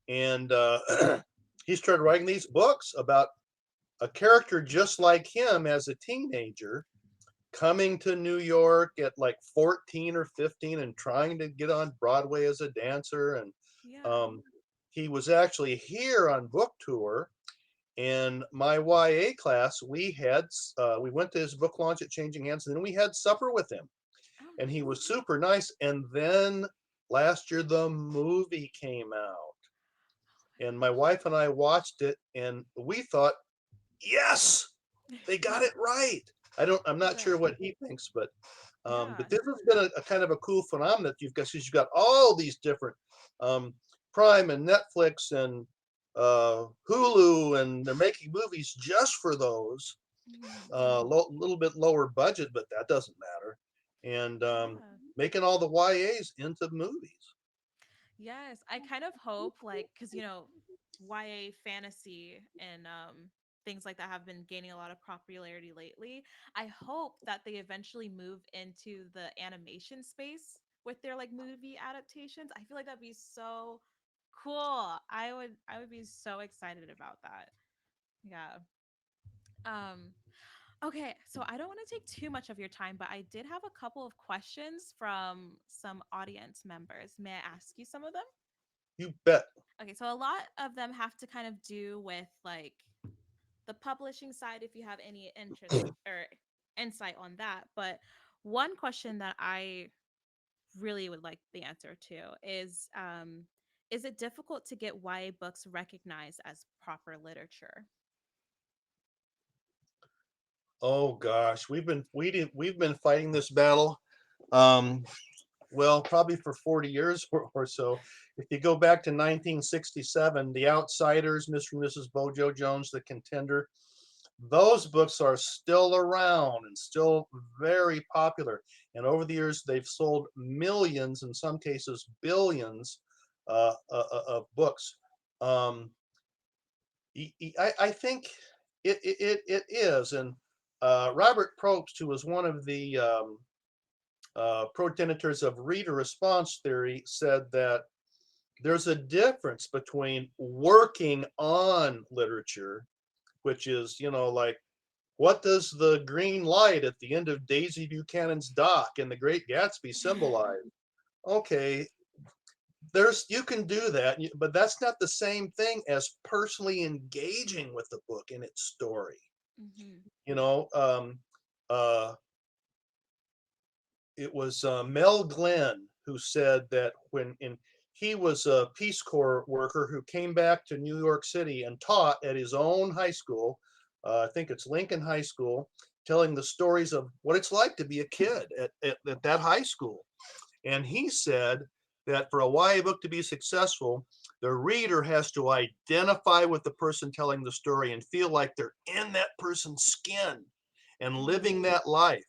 and he started writing these books about a character just like him as a teenager, coming to New York at like 14 or 15 and trying to get on Broadway as a dancer. And Yeah. um, he was actually here on book tour. And my YA class, we went to his book launch at Changing Hands, and then we had supper with him, Oh, and he nice. was super nice. And then last year the movie came out, and my wife and I watched it, and we thought, yes, they got it right. I'm not sure Good. what he thinks, Yeah. but this has been a kind of a cool phenomenon that you've got, because you've got all these different um, Prime and Netflix and Hulu, and they're making movies just for those. Mm-hmm. Little bit lower budget, but that doesn't matter. And Yeah. making all the YAs into movies. Yes, I kind of hope like because YA fantasy and things like that have been gaining a lot of popularity lately. I hope that they eventually move into the animation space with their like movie adaptations. I feel like that'd be so cool. I would be so excited about that. Yeah. Um okay, so I don't want to take too much of your time, but I did have a couple of questions from some audience members. May I ask you some of them? You bet. Okay, so a lot of them have to kind of do with like the publishing side if you have any interest or insight on that. But one question that I really would like the answer to is it difficult to get YA books recognized as proper literature? Oh gosh, we've been fighting this battle. Um, well, probably for 40 years or so. If you go back to 1967, The Outsiders, Mr. and Mrs. Bojo Jones, The Contender, those books are still around and still very popular. And over the years, they've sold millions, in some cases billions, of books. Um, I think it is. And Robert Probst, who was one of the progenitors of reader response theory, said that there's a difference between working on literature, which is, like, what does the green light at the end of Daisy Buchanan's dock in The Great Gatsby symbolize? Okay, you can do that, but that's not the same thing as personally engaging with the book and its story. Mm-hmm. You know, uh, it was Mel Glenn who said that he was a Peace Corps worker who came back to New York City and taught at his own high school. I think it's Lincoln High School, telling the stories of what it's like to be a kid at that high school. And he said that for a YA book to be successful, the reader has to identify with the person telling the story and feel like they're in that person's skin and living Mm-hmm. that life.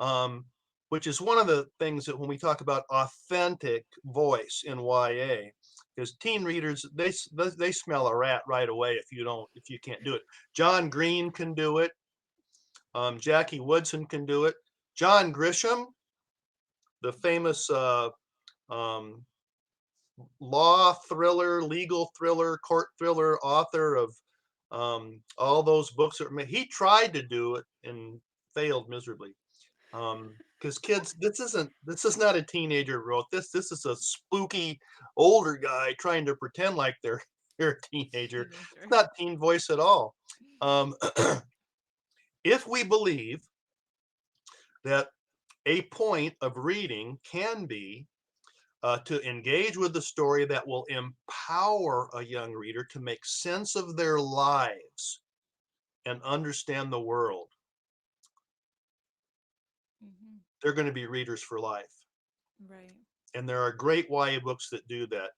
Um, which is one of the things that when we talk about authentic voice in YA, because teen readers, they smell a rat right away if you can't do it. John Green can do it. Jackie Woodson can do it. John Grisham, the famous um, legal thriller, court thriller author of all those books. He tried to do it and failed miserably. Because kids, this is not a teenager wrote this. This is a spooky older guy trying to pretend like they're a teenager. It's Teenager. not teen voice at all. Um, if we believe that a point of reading can be to engage with the story that will empower a young reader to make sense of their lives and understand the world, Hmm. they're going to be readers for life. Right. And there are great YA books that do that.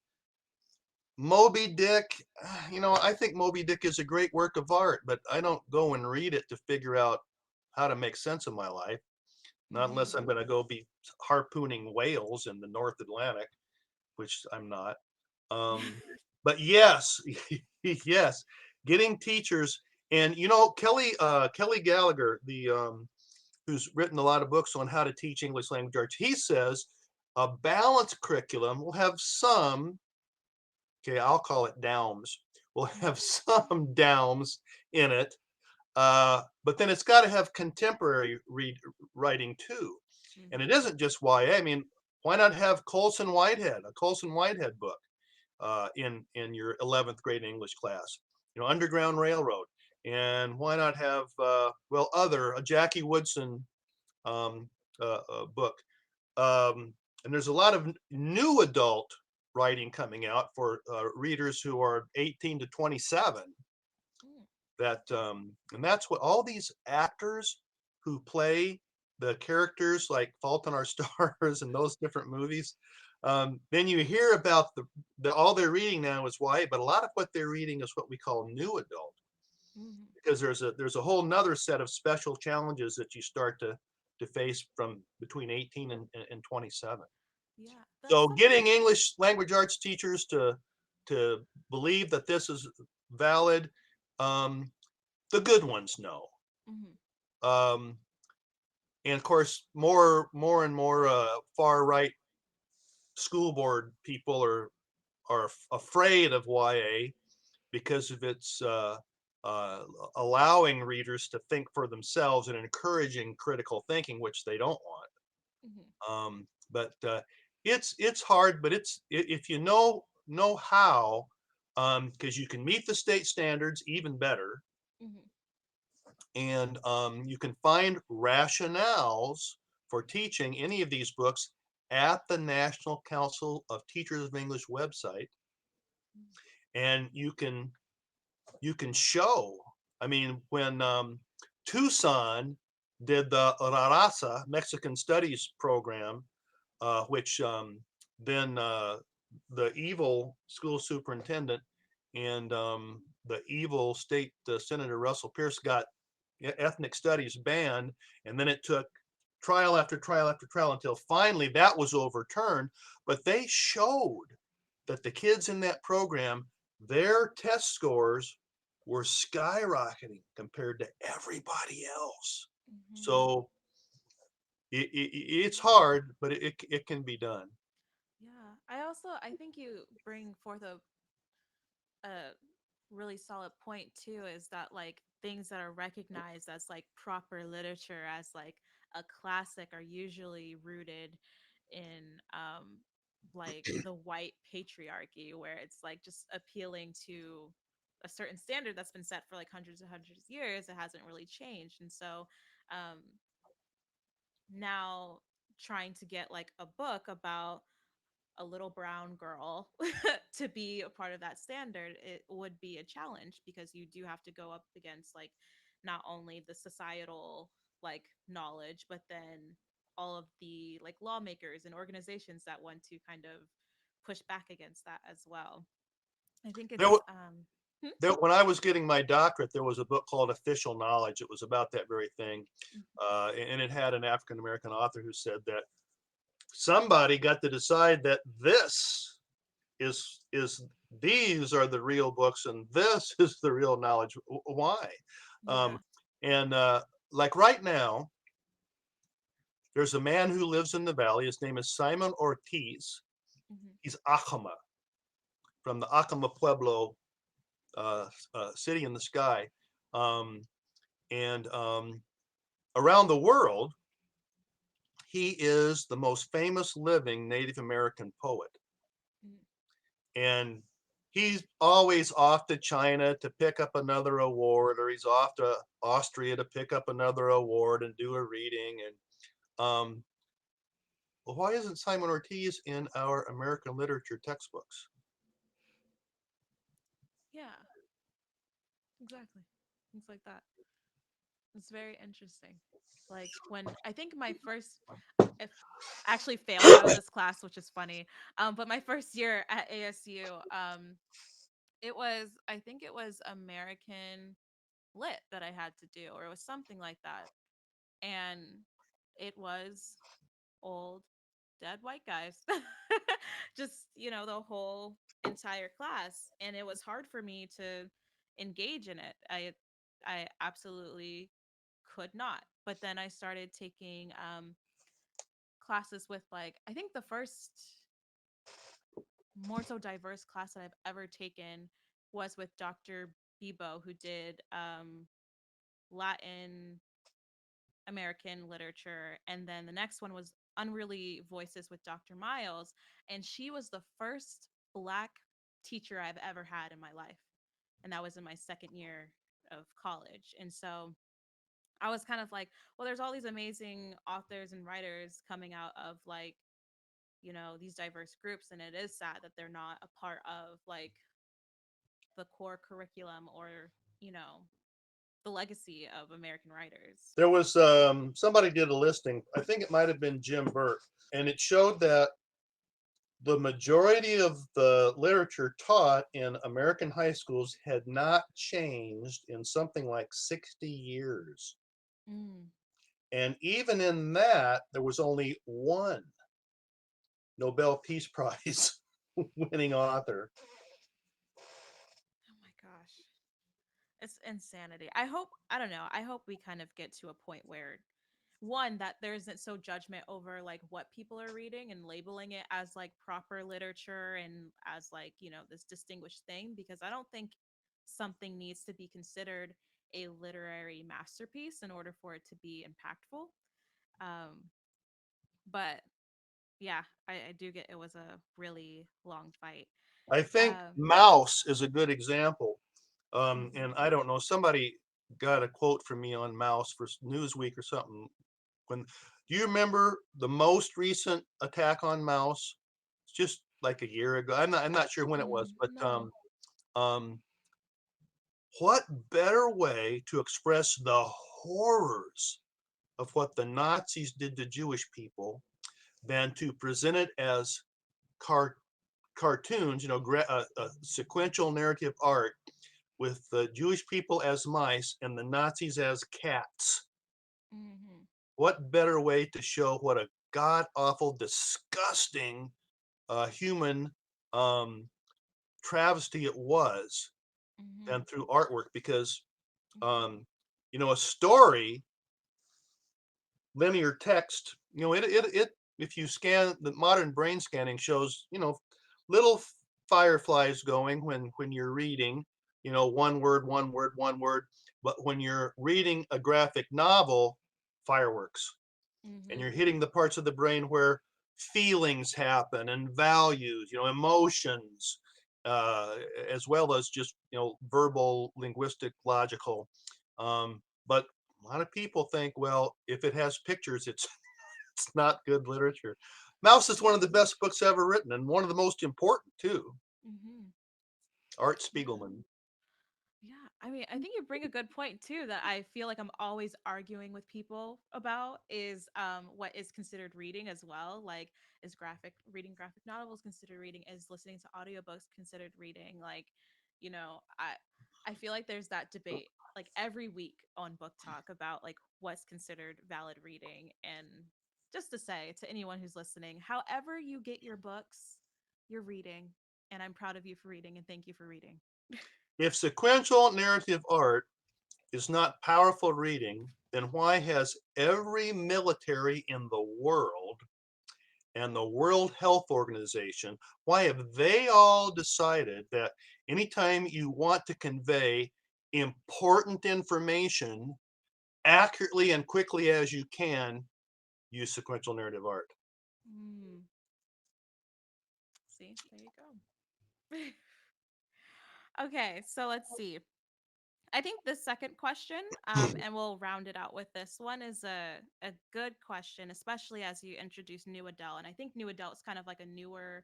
Moby Dick, I think Moby Dick is a great work of art, but I don't go and read it to figure out how to make sense of my life, not unless Hmm. I'm going to go be harpooning whales in the North Atlantic, which I'm not. But yes, yes, getting teachers and Kelly Gallagher, the who's written a lot of books on how to teach English language arts. He says a balanced curriculum will have some, okay, I'll call it downs, will have some downs in it, but then it's got to have contemporary writing too. And it Hmm. isn't just YA. I mean, why not have a Colson Whitehead book in your 11th grade English class? Underground Railroad. And why not have, a Jackie Woodson book. And there's a lot of new adult writing coming out for readers who are 18 to 27. And that's what all these actors who play the characters like Fault in Our Stars and those different movies. Then you hear about all they're reading now is YA, but a lot of what they're reading is what we call new adult, Hmm. because there's a whole nother set of special challenges that you start to face from between 18 and 27. Yeah, that's So so. getting English language arts teachers to believe that this is valid, um, the good ones know. Hmm. Um, and of course, more and more far right school board people are afraid of YA because of its uh, allowing readers to think for themselves and encouraging critical thinking, which they don't want. Hmm. But it's hard, but if you know how, because you can meet the state standards even better, Hmm. and you can find rationales for teaching any of these books at the National Council of Teachers of English website, and you can show. I mean, when Tucson did the Rarasa Mexican Studies program, which then the evil school superintendent and the evil state Senator Russell Pierce got ethnic studies banned, and then it took trial after trial after trial until finally that was overturned. But they showed that the kids in that program, their test scores were skyrocketing compared to everybody else. Hmm. So it's hard, but it can be done. Yeah, I think you bring forth a really solid point too, is that like things that are recognized as like proper literature, as like a classic, are usually rooted in like the white patriarchy, where it's like just appealing to a certain standard that's been set for like hundreds and hundreds of years. It hasn't really changed. And so um now trying to get like a book about a little brown girl to be a part of that standard, it would be a challenge, because you do have to go up against like not only the societal like knowledge, but then all of the like lawmakers and organizations that want to kind of push back against that as well. I think There, it's when I was getting my doctorate, there was a book called Official Knowledge. It was about that very thing, and it had an African American author who said that somebody got to decide that this is these are the real books and this is the real knowledge. Why? yeah. Um, and like right now, there's a man who lives in the valley. His name is Simon Ortiz. Hmm. He's Acoma, from the Acoma Pueblo, city in the sky. And around the world, he is the most famous living Native American poet. Mm. And he's always off to China to pick up another award, or he's off to Austria to pick up another award and do a reading. And well, why isn't Simon Ortiz in our American literature textbooks? Yeah, exactly. Things like that. It's very interesting. Like when I think my first, if actually failed out of this class, which is funny. But my first year at ASU, it was, I think it was American Lit that I had to do, or it was something like that. And it was old, dead white guys. Just, the whole entire class. And it was hard for me to engage in it. I absolutely could not. But then I started taking classes with, like, I think the first more so diverse class that I've ever taken was with Dr. Bebo, who did Latin American literature. And then the next one was Unruly Voices with Dr. Miles. And she was the first Black teacher I've ever had in my life. And that was in my second year of college. And so I was kind of like, well, there's all these amazing authors and writers coming out of, like, these diverse groups. And it is sad that they're not a part of, like, the core curriculum, or, you know, the legacy of American writers. There was somebody did a listing. I think it might have been Jim Burke, and it showed that the majority of the literature taught in American high schools had not changed in something like 60 years. Mm. And even in that, there was only one Nobel Peace Prize winning author. Oh my gosh. It's insanity. I hope we kind of get to a point where, one, that there isn't so judgment over, like, what people are reading and labeling it as, like, proper literature and as, like, this distinguished thing, because I don't think something needs to be considered a literary masterpiece in order for it to be impactful. Um, but yeah, I do get it was a really long fight. I think Um, Mouse is a good example. mhm. And I don't know, somebody got a quote from me on Mouse for Newsweek or something. When do you remember the most recent attack on Mouse? It's just like a year ago. I'm not sure when it was, but No. um, what better way to express the horrors of what the Nazis did to Jewish people than to present it as car- cartoons, sequential narrative art with the Jewish people as mice and the Nazis as cats. Hmm. What better way to show what a god awful, disgusting human um, travesty it was than Hmm. through artwork? Because Hmm. a story, linear text, it if you scan the modern brain scanning shows, little fireflies going when you're reading, one word, one word, one word. But when you're reading a graphic novel, fireworks, and you're Hmm. hitting the parts of the brain where feelings happen and values, emotions, uh, as well as just verbal, linguistic, logical. But a lot of people think, well, if it has pictures, it's not good literature. Mouse is one of the best books ever written, and one of the most important too. Hmm. Art Yeah. Spiegelman. Yeah. I mean, I think you bring a good point too, that I feel like I'm always arguing with people about, is what is considered reading as well. Like, is graphic novels considered reading? Is listening to audiobooks considered reading? Like, I feel like there's that debate, like, every week on Book Talk about, like, what's considered valid reading. And just to say to anyone who's listening, however you get your books, you're reading. And I'm proud of you for reading, and thank you for reading. If sequential narrative art is not powerful reading, then why has every military in the world and the World Health Organization, why have they all decided that anytime you want to convey important information accurately and quickly as you can, use sequential narrative art. Mm. See, there you go. Okay, so let's see. I think the second question, and we'll round it out with this one, is a good question, especially as you introduce new adult. And I think new adult is kind of like a newer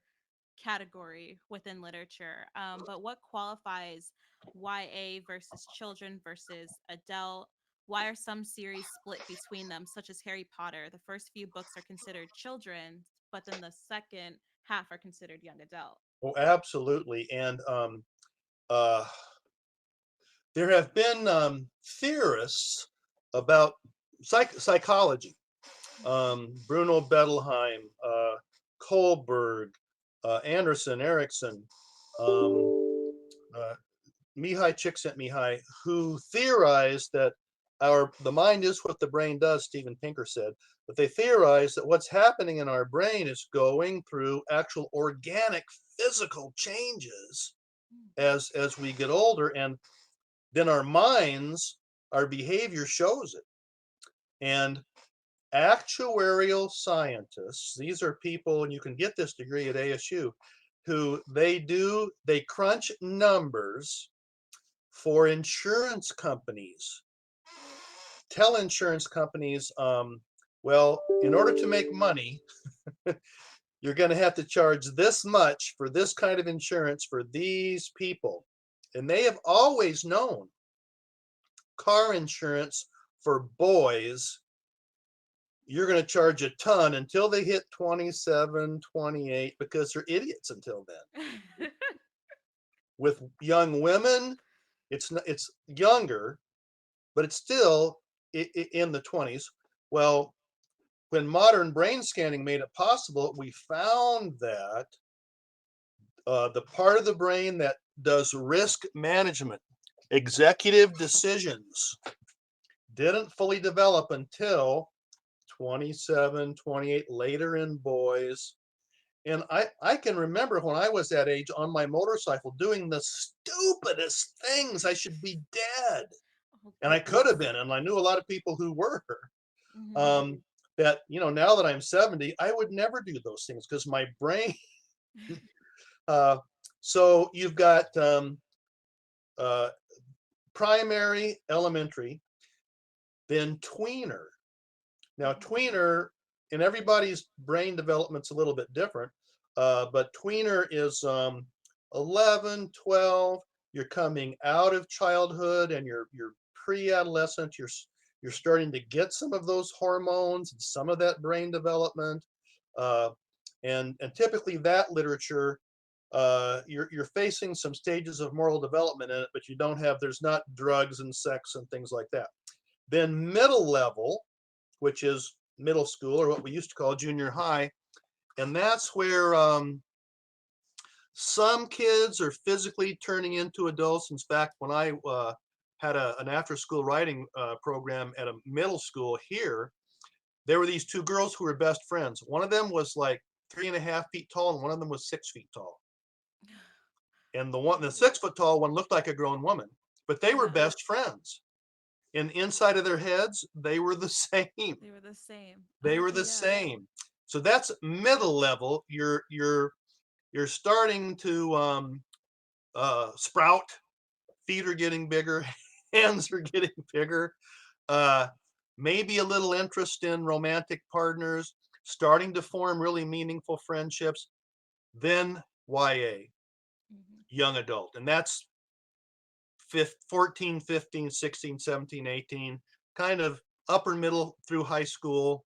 category within literature. But what qualifies YA versus children versus adult? Why are some series split between them, such as Harry Potter? The first few books are considered children, but then the second half are considered young adult. Oh, absolutely. And uh, there have been theorists about psychology. Bruno Bettelheim, Kohlberg, Anderson, Erickson, uh, Mihai Csikszentmihalyi, who theorized that the mind is what the brain does, Steven Pinker said, but they theorize that what's happening in our brain is going through actual organic physical changes as we get older, and then our minds, our behavior shows it. And actuarial scientists, these are people, and you can get this degree at ASU, who they crunch numbers for insurance companies, tell insurance companies, well, in order to make money, you're going to have to charge this much for this kind of insurance for these people. And they have always known car insurance for boys, you're going to charge a ton until they hit 27, 28, because they're idiots until then. With young women, it's younger, but it's still in the 20s. Well, when modern brain scanning made it possible, we found that the part of the brain that does risk management, executive decisions, didn't fully develop until 27, 28, later in boys. And I can remember when I was that age on my motorcycle doing the stupidest things. I should be dead. Oh, And I could have been. And I knew a lot of people who were. mm-hmm. That, now that I'm 70, I would never do those things because my brain. So you've got primary, elementary, then tweener. Now, tweener, and everybody's brain development's a little bit different, but tweener is 11, 12. You're coming out of childhood and you're pre-adolescent. You're starting to get some of those hormones and some of that brain development, and typically that literature, you're facing some stages of moral development in it, but there's not drugs and sex and things like that. Then middle level, which is middle school, or what we used to call junior high. And that's where some kids are physically turning into adults. In fact, when I had an after-school writing program at a middle school here, there were these two girls who were best friends. One of them was like 3.5 feet tall, and one of them was 6 feet tall. And the 6 foot tall one looked like a grown woman, but they were best friends. And inside of their heads, they were the same. They were the same. They were the same. So that's middle level. You're starting to sprout. Feet are getting bigger. Hands are getting bigger. Maybe a little interest in romantic partners. Starting to form really meaningful friendships. Then YA, young adult, and that's 14, 15, 16, 17, 18, kind of upper middle through high school.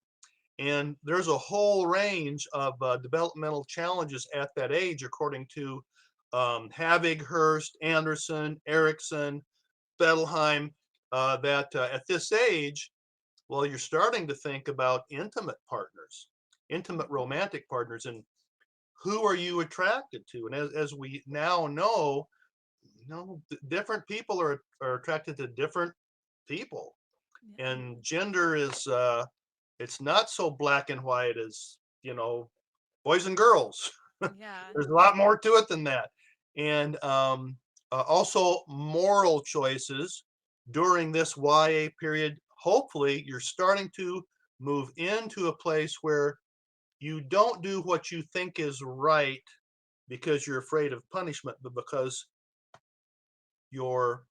And there's a whole range of developmental challenges at that age, according to Havig, Hurst, Anderson, Erickson, Bettelheim, that at this age, well, you're starting to think about intimate partners, intimate romantic partners, and who are you attracted to? And as we now know, different people are attracted to different people. Yeah. And gender is it's not so black and white as boys and girls. Yeah. There's a lot more to it than that. And also moral choices during this YA period. Hopefully you're starting to move into a place where you don't do what you think is right because you're afraid of punishment, but because you're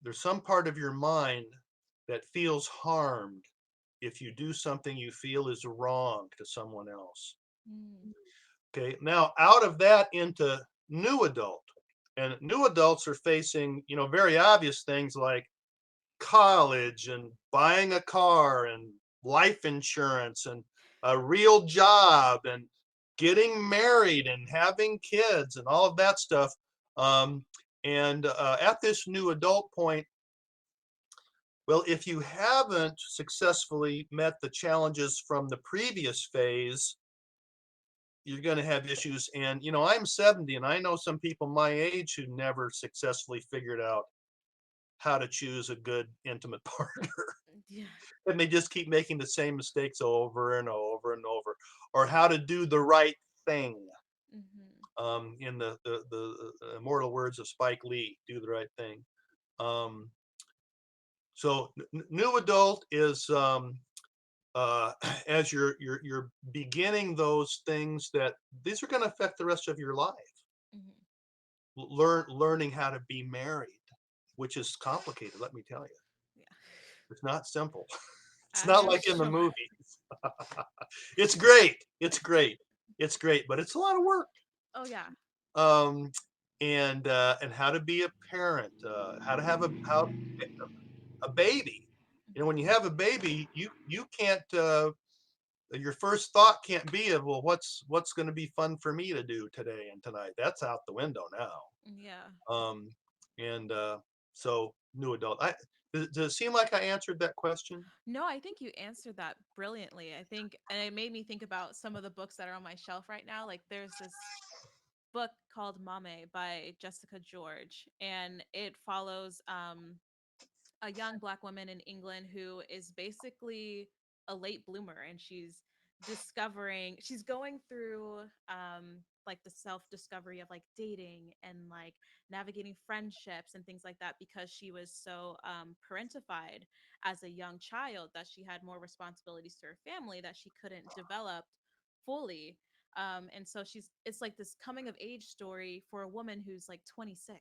there's some part of your mind that feels harmed if you do something you feel is wrong to someone else. Mm. Okay, now out of that into new adult. And new adults are facing, very obvious things like college and buying a car and life insurance and a real job and getting married and having kids and all of that stuff. And at this new adult point, well, if you haven't successfully met the challenges from the previous phase, you're going to have issues. And, I'm 70 and I know some people my age who never successfully figured out how to choose a good intimate partner. Yeah. And they just keep making the same mistakes over and over and over, or how to do the right thing. Mm-hmm. In the immortal words of Spike Lee, do the right thing. Um, so new adult is as you're beginning those things that these are going to affect the rest of your life. Mm-hmm. Learning how to be married, which is complicated. Let me tell you, Yeah. it's not simple. It's not I'm like in the sure. movies. It's great. It's great. It's great, but it's a lot of work. Oh yeah. Um, and how to be a parent, how to have a baby. When you have a baby, you can't. Your first thought can't be of, well, what's going to be fun for me to do today and tonight. That's out the window now. Yeah. And so new adult. Does it seem like I answered that question? No, I think you answered that brilliantly. I think, and it made me think about some of the books that are on my shelf right now. Like there's this book called Mame by Jessica George, and it follows a young black woman in England who is basically a late bloomer, and she's going through like the self discovery of like dating and like navigating friendships and things like that, because she was so parentified as a young child that she had more responsibilities to her family that she couldn't develop fully. And so it's like this coming of age story for a woman who's like 26.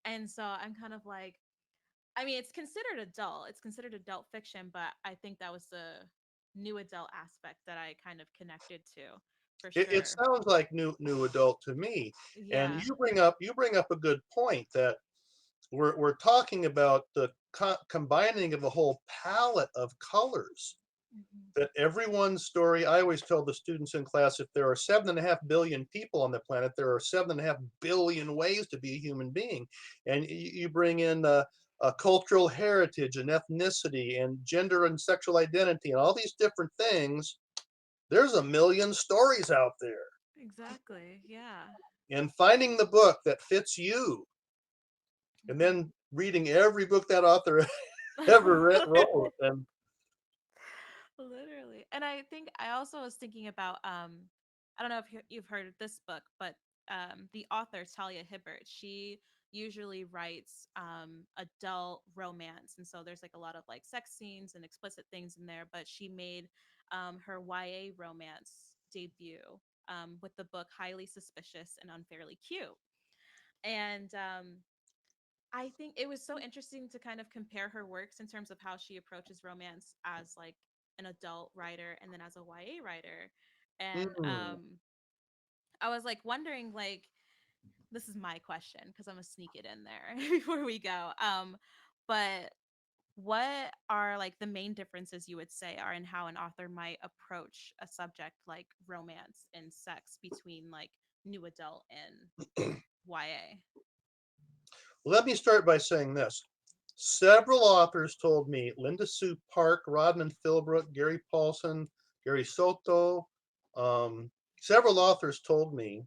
And so I'm kind of like, I mean, it's considered adult fiction, but I think that was the new adult aspect that I kind of connected to for It sure. sounds like new adult to me. And Yeah. you bring up a good point that we're talking about the combining of a whole palette of colors. Hmm. That everyone's story, I always tell the students in class, if there are 7.5 billion people on the planet, there are 7.5 billion ways to be a human being. And you bring in cultural heritage and ethnicity and gender and sexual identity and all these different things. There's a million stories out there. Exactly. Yeah. And finding the book that fits you, and then reading every book that author ever wrote. And Literally. And I think I also was thinking about I don't know if you've heard of this book, but the author Talia Hibbert, she usually writes adult romance, and so there's like a lot of like sex scenes and explicit things in there, but she made her YA romance debut with the book Highly Suspicious and Unfairly Cute. And I think it was so interesting to kind of compare her works in terms of how she approaches romance as like an adult writer and then as a YA writer. And mm, I was like wondering, like, this is my question because I'm gonna sneak it in there before we go. But what are like the main differences you would say are in how an author might approach a subject like romance and sex between like new adult and YA? let me start by saying this. Several authors told me, Linda Sue Park, Rodman Philbrook, Gary Paulson, Gary Soto, um, several authors told me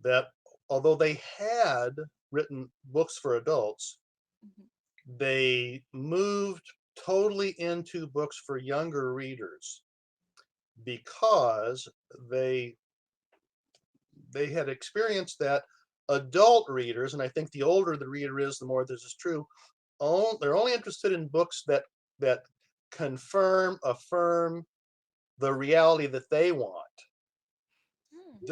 that although they had written books for adults, Hmm. they moved totally into books for younger readers because they they had experienced that adult readers, and I think the older the reader is, the more this is true, they're only interested in books that confirm, affirm the reality that they want. Hmm.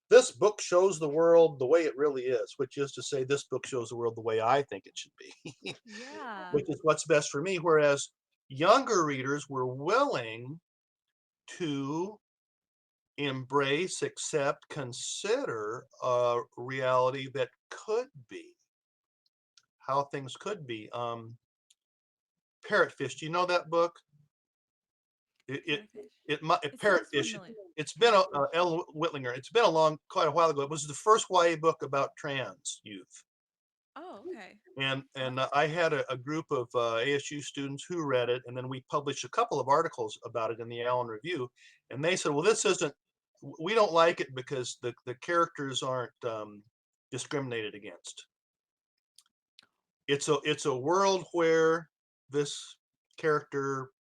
This book shows the world the way it really is, which is to say, this book shows the world the way I think it should be, Yeah. which is what's best for me. Whereas younger readers were willing to embrace, accept, consider a reality that could be, how things could be. Parrotfish, do you know that book? It it Parrotfish. It sounds Parrotfish. familiar. It's been a Parrotfish. Ellen Whitlinger. It's been quite a while ago. It was the first YA book about trans youth, Oh, okay. I'll and have to I check had a group of ASU students who read it, and then we published a couple of articles about it in the Allen Review, and they said, "Well, this isn't. We don't like it because the characters aren't discriminated against. It's a world where this character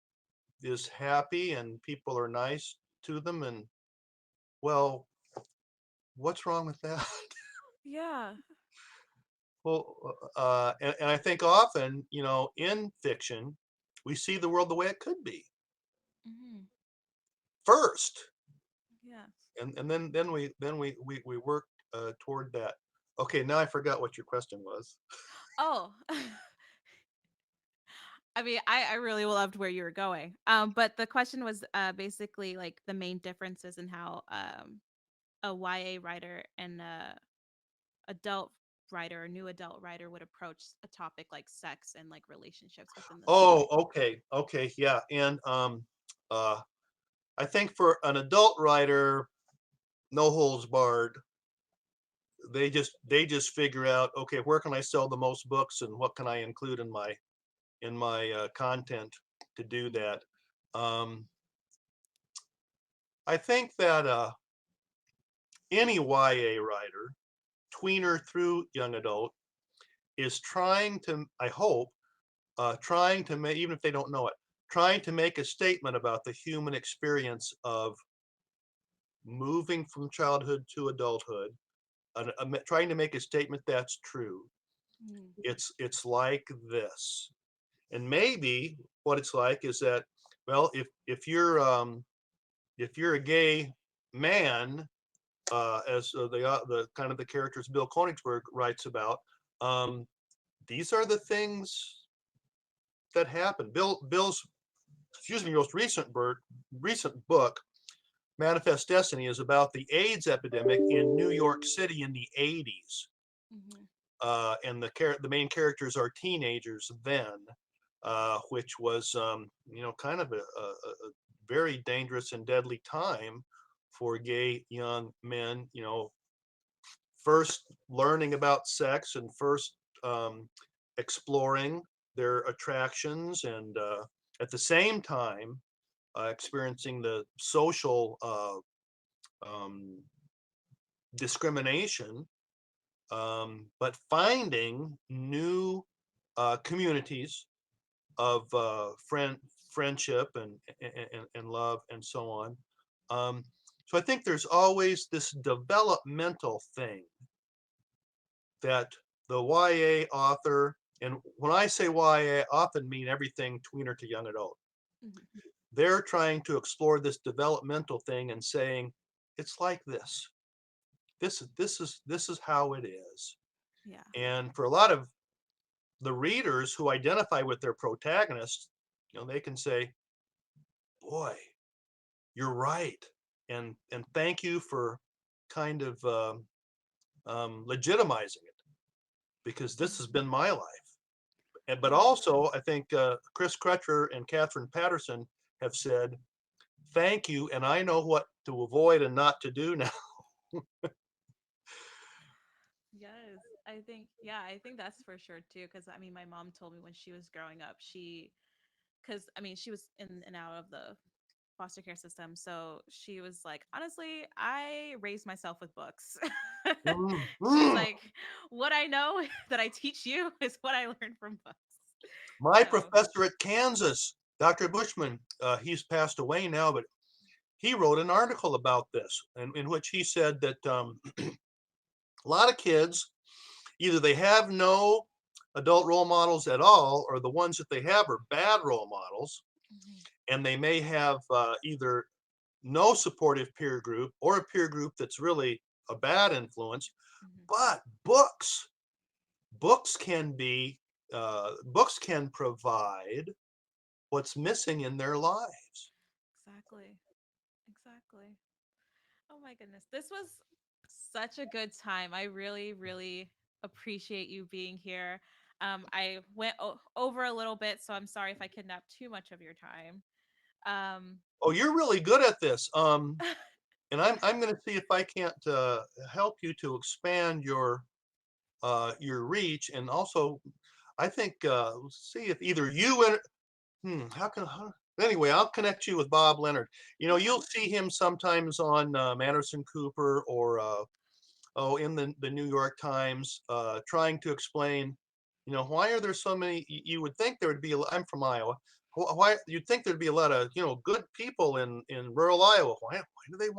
is happy and people are nice to them, and well, what's wrong with that?" Yeah. Well, and I think often, in fiction, we see the world the way it could be Hmm. first, Yes. and then we work toward that. Okay, now I forgot what your question was. Oh, I mean, I really loved where you were going. But the question was basically like the main differences in how a YA writer and a adult writer or new adult writer would approach a topic like sex and like relationships within the Oh, story. okay, yeah, and uh, I think for an adult writer, no holds barred. They just figure out, okay, where can I sell the most books and what can I include in my content to do Mhm. that. I think that any YA writer, tweener through young adult, is trying to, I hope, trying to make, even if they don't know it, trying to make a statement about the human experience of moving from childhood to adulthood, trying to make a statement that's true. Mm. It's like this, and maybe what it's like is that, well, if you're a gay man, as the kind of the characters Bill Konigsberg writes about, um, these are the things that happen. Bill's, excuse me, most recent book, Manifest Destiny, is about the AIDS epidemic in New York City in the 80s. Mhm. And the main characters are teenagers then, which was kind of a very dangerous and deadly time for gay young men. First learning about sex and first exploring their attractions, and at the same time experiencing the social um, discrimination, but finding new communities of friendship and love and so on. So I think there's always this developmental thing that the YA author, and when I say YA, I often mean everything tweener to young adult. Mhm. They're trying to explore this developmental thing and saying, it's like this. This is how it is. Yeah. And for a lot of the readers who identify with their protagonists, they can say, boy, you're right. And thank you for kind of legitimizing it, because this has been my life. But Yeah. also, I think Chris Crutcher and Catherine Patterson have said, thank you, and I know what to avoid and not to do now. Yes, I think, yeah, I think that's for sure too. Because I mean, my mom told me when she was growing up, because I mean, she was in and out of the foster care system, so she was like, honestly, I raised myself with books. She's Mhm. like, what I know that I teach you is what I learned from books. My So, professor at Kansas, Dr. Bushman, he's passed away now, but he wrote an article about this, in which he said that a lot of kids, either they have no adult role models at all, or the ones that they have are bad role models, Mhm. and they may have either no supportive peer group or a peer group that's really a bad influence. Mhm. But books can be books can provide what's missing in their lives. Exactly. Exactly. Oh my goodness. This was such a good time. I really, really appreciate you being here. I went over a little bit, so I'm sorry if I kidnapped too much of your time. Um, Oh, you're really good at this. And I'm going to see if I can't help you to expand your reach, and also I think see if either you and how can anyway, I'll connect you with Bob Leonard. You know, okay. you'll see him sometimes on Anderson Cooper or in the New York Times, trying to explain, why are there so many? You would think there would be. I'm from Iowa. Why you'd think there'd be a lot of good people in rural Iowa? Why do they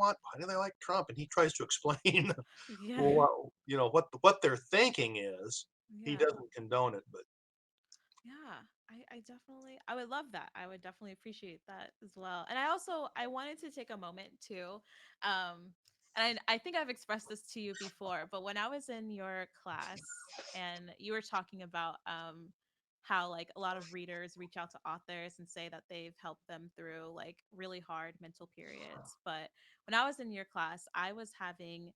like Trump? And he tries to explain, Yeah. well, what their thinking is. He Yeah. doesn't condone it, but Yeah, I definitely I would love that. I would definitely appreciate that as well. And I also I wanted to take a moment too. And I think I've expressed this to you before, but when I was in your class and you were talking about how like a lot of readers reach out to authors and say that they've helped them through like really hard mental periods. But when I was in your class, I was having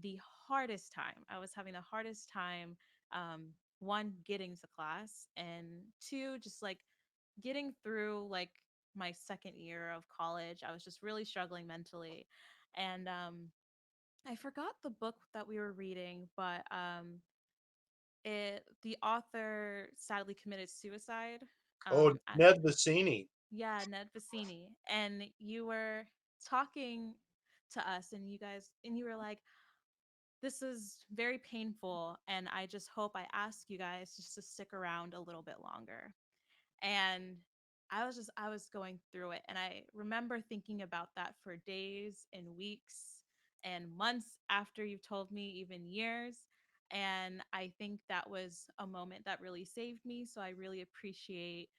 the hardest time. I was having the hardest time one getting to class and two just like getting through like my second year of college. I was just really struggling mentally. And I forgot the book that we were reading, but the author sadly committed suicide. oh, At, Ned Vicini. yeah, Ned Vicini. And you were talking to us and you guys and you were like, this is very painful and I just hope I ask you guys just to stick around a little bit longer. And I was going through it and I remember thinking about that for days and weeks and months after you've told me, even years. And I think that was a moment that really saved me, so I really appreciate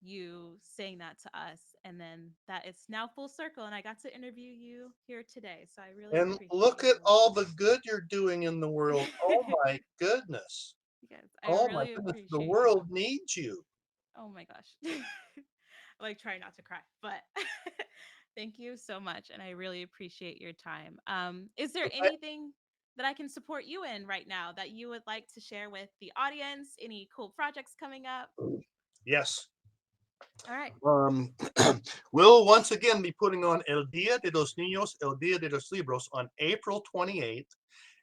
you saying that to us, and then that it's now full circle and I got to interview you here today, so I really And appreciate look at you. all the good you're doing in the world. Oh my goodness. Yes, I Oh my really goodness. The appreciate you. world needs you. Oh my gosh. I like try not to cry, but thank you so much. And I really appreciate your time. Is there I, anything that I can support you in right now that you would like to share with the audience? Any cool projects coming up? yes. All right. Um, we'll once again be putting on El Dia de los Niños, El Dia de los Libros on April 28th.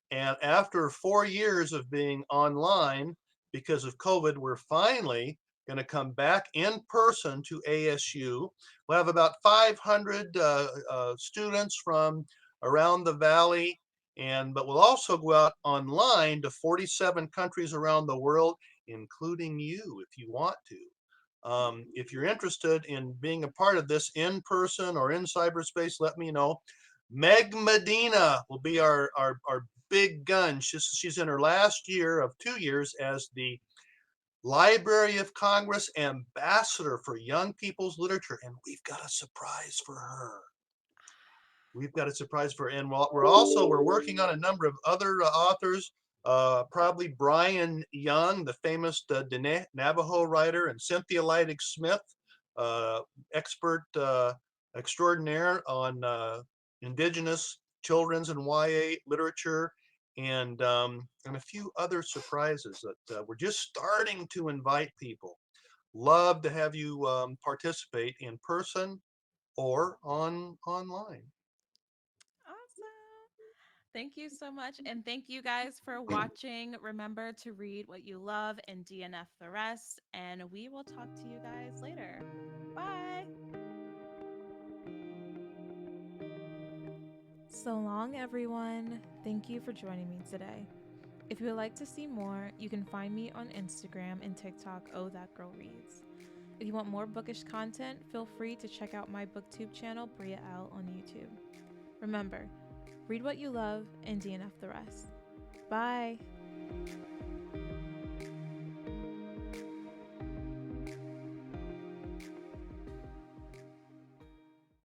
And after 4 years of being online because of COVID, we're finally going to come back in person to ASU. We'll have about 500 students from around the valley, but we'll also go out online to 47 countries around the world, including you if you want to. If you're interested in being a part of this in person or in cyberspace, let me know. Meg Medina will be our big gun. She's in her last year of 2 years as the Library of Congress ambassador for young people's literature, and we've got a surprise for her. We've got a surprise for her. And we're working on a number of other authors. Probably Brian Young, the famous Dene Navajo writer, and Cynthia Leidig Smith, expert extraordinaire on indigenous children's and YA literature, and a few other surprises that we're just starting to invite people. Love to have you participate in person or online. Awesome. Thank you so much. And thank you guys for watching. Remember to read what you love and DNF the rest. And we will talk to you guys later. Bye. So long, everyone. Thank you for joining me today. If you would like to see more, you can find me on Instagram and TikTok, Oh That Girl Reads. If you want more bookish content, feel free to check out my booktube channel, Bria on YouTube. Remember, read what you love and DNF the rest. Bye!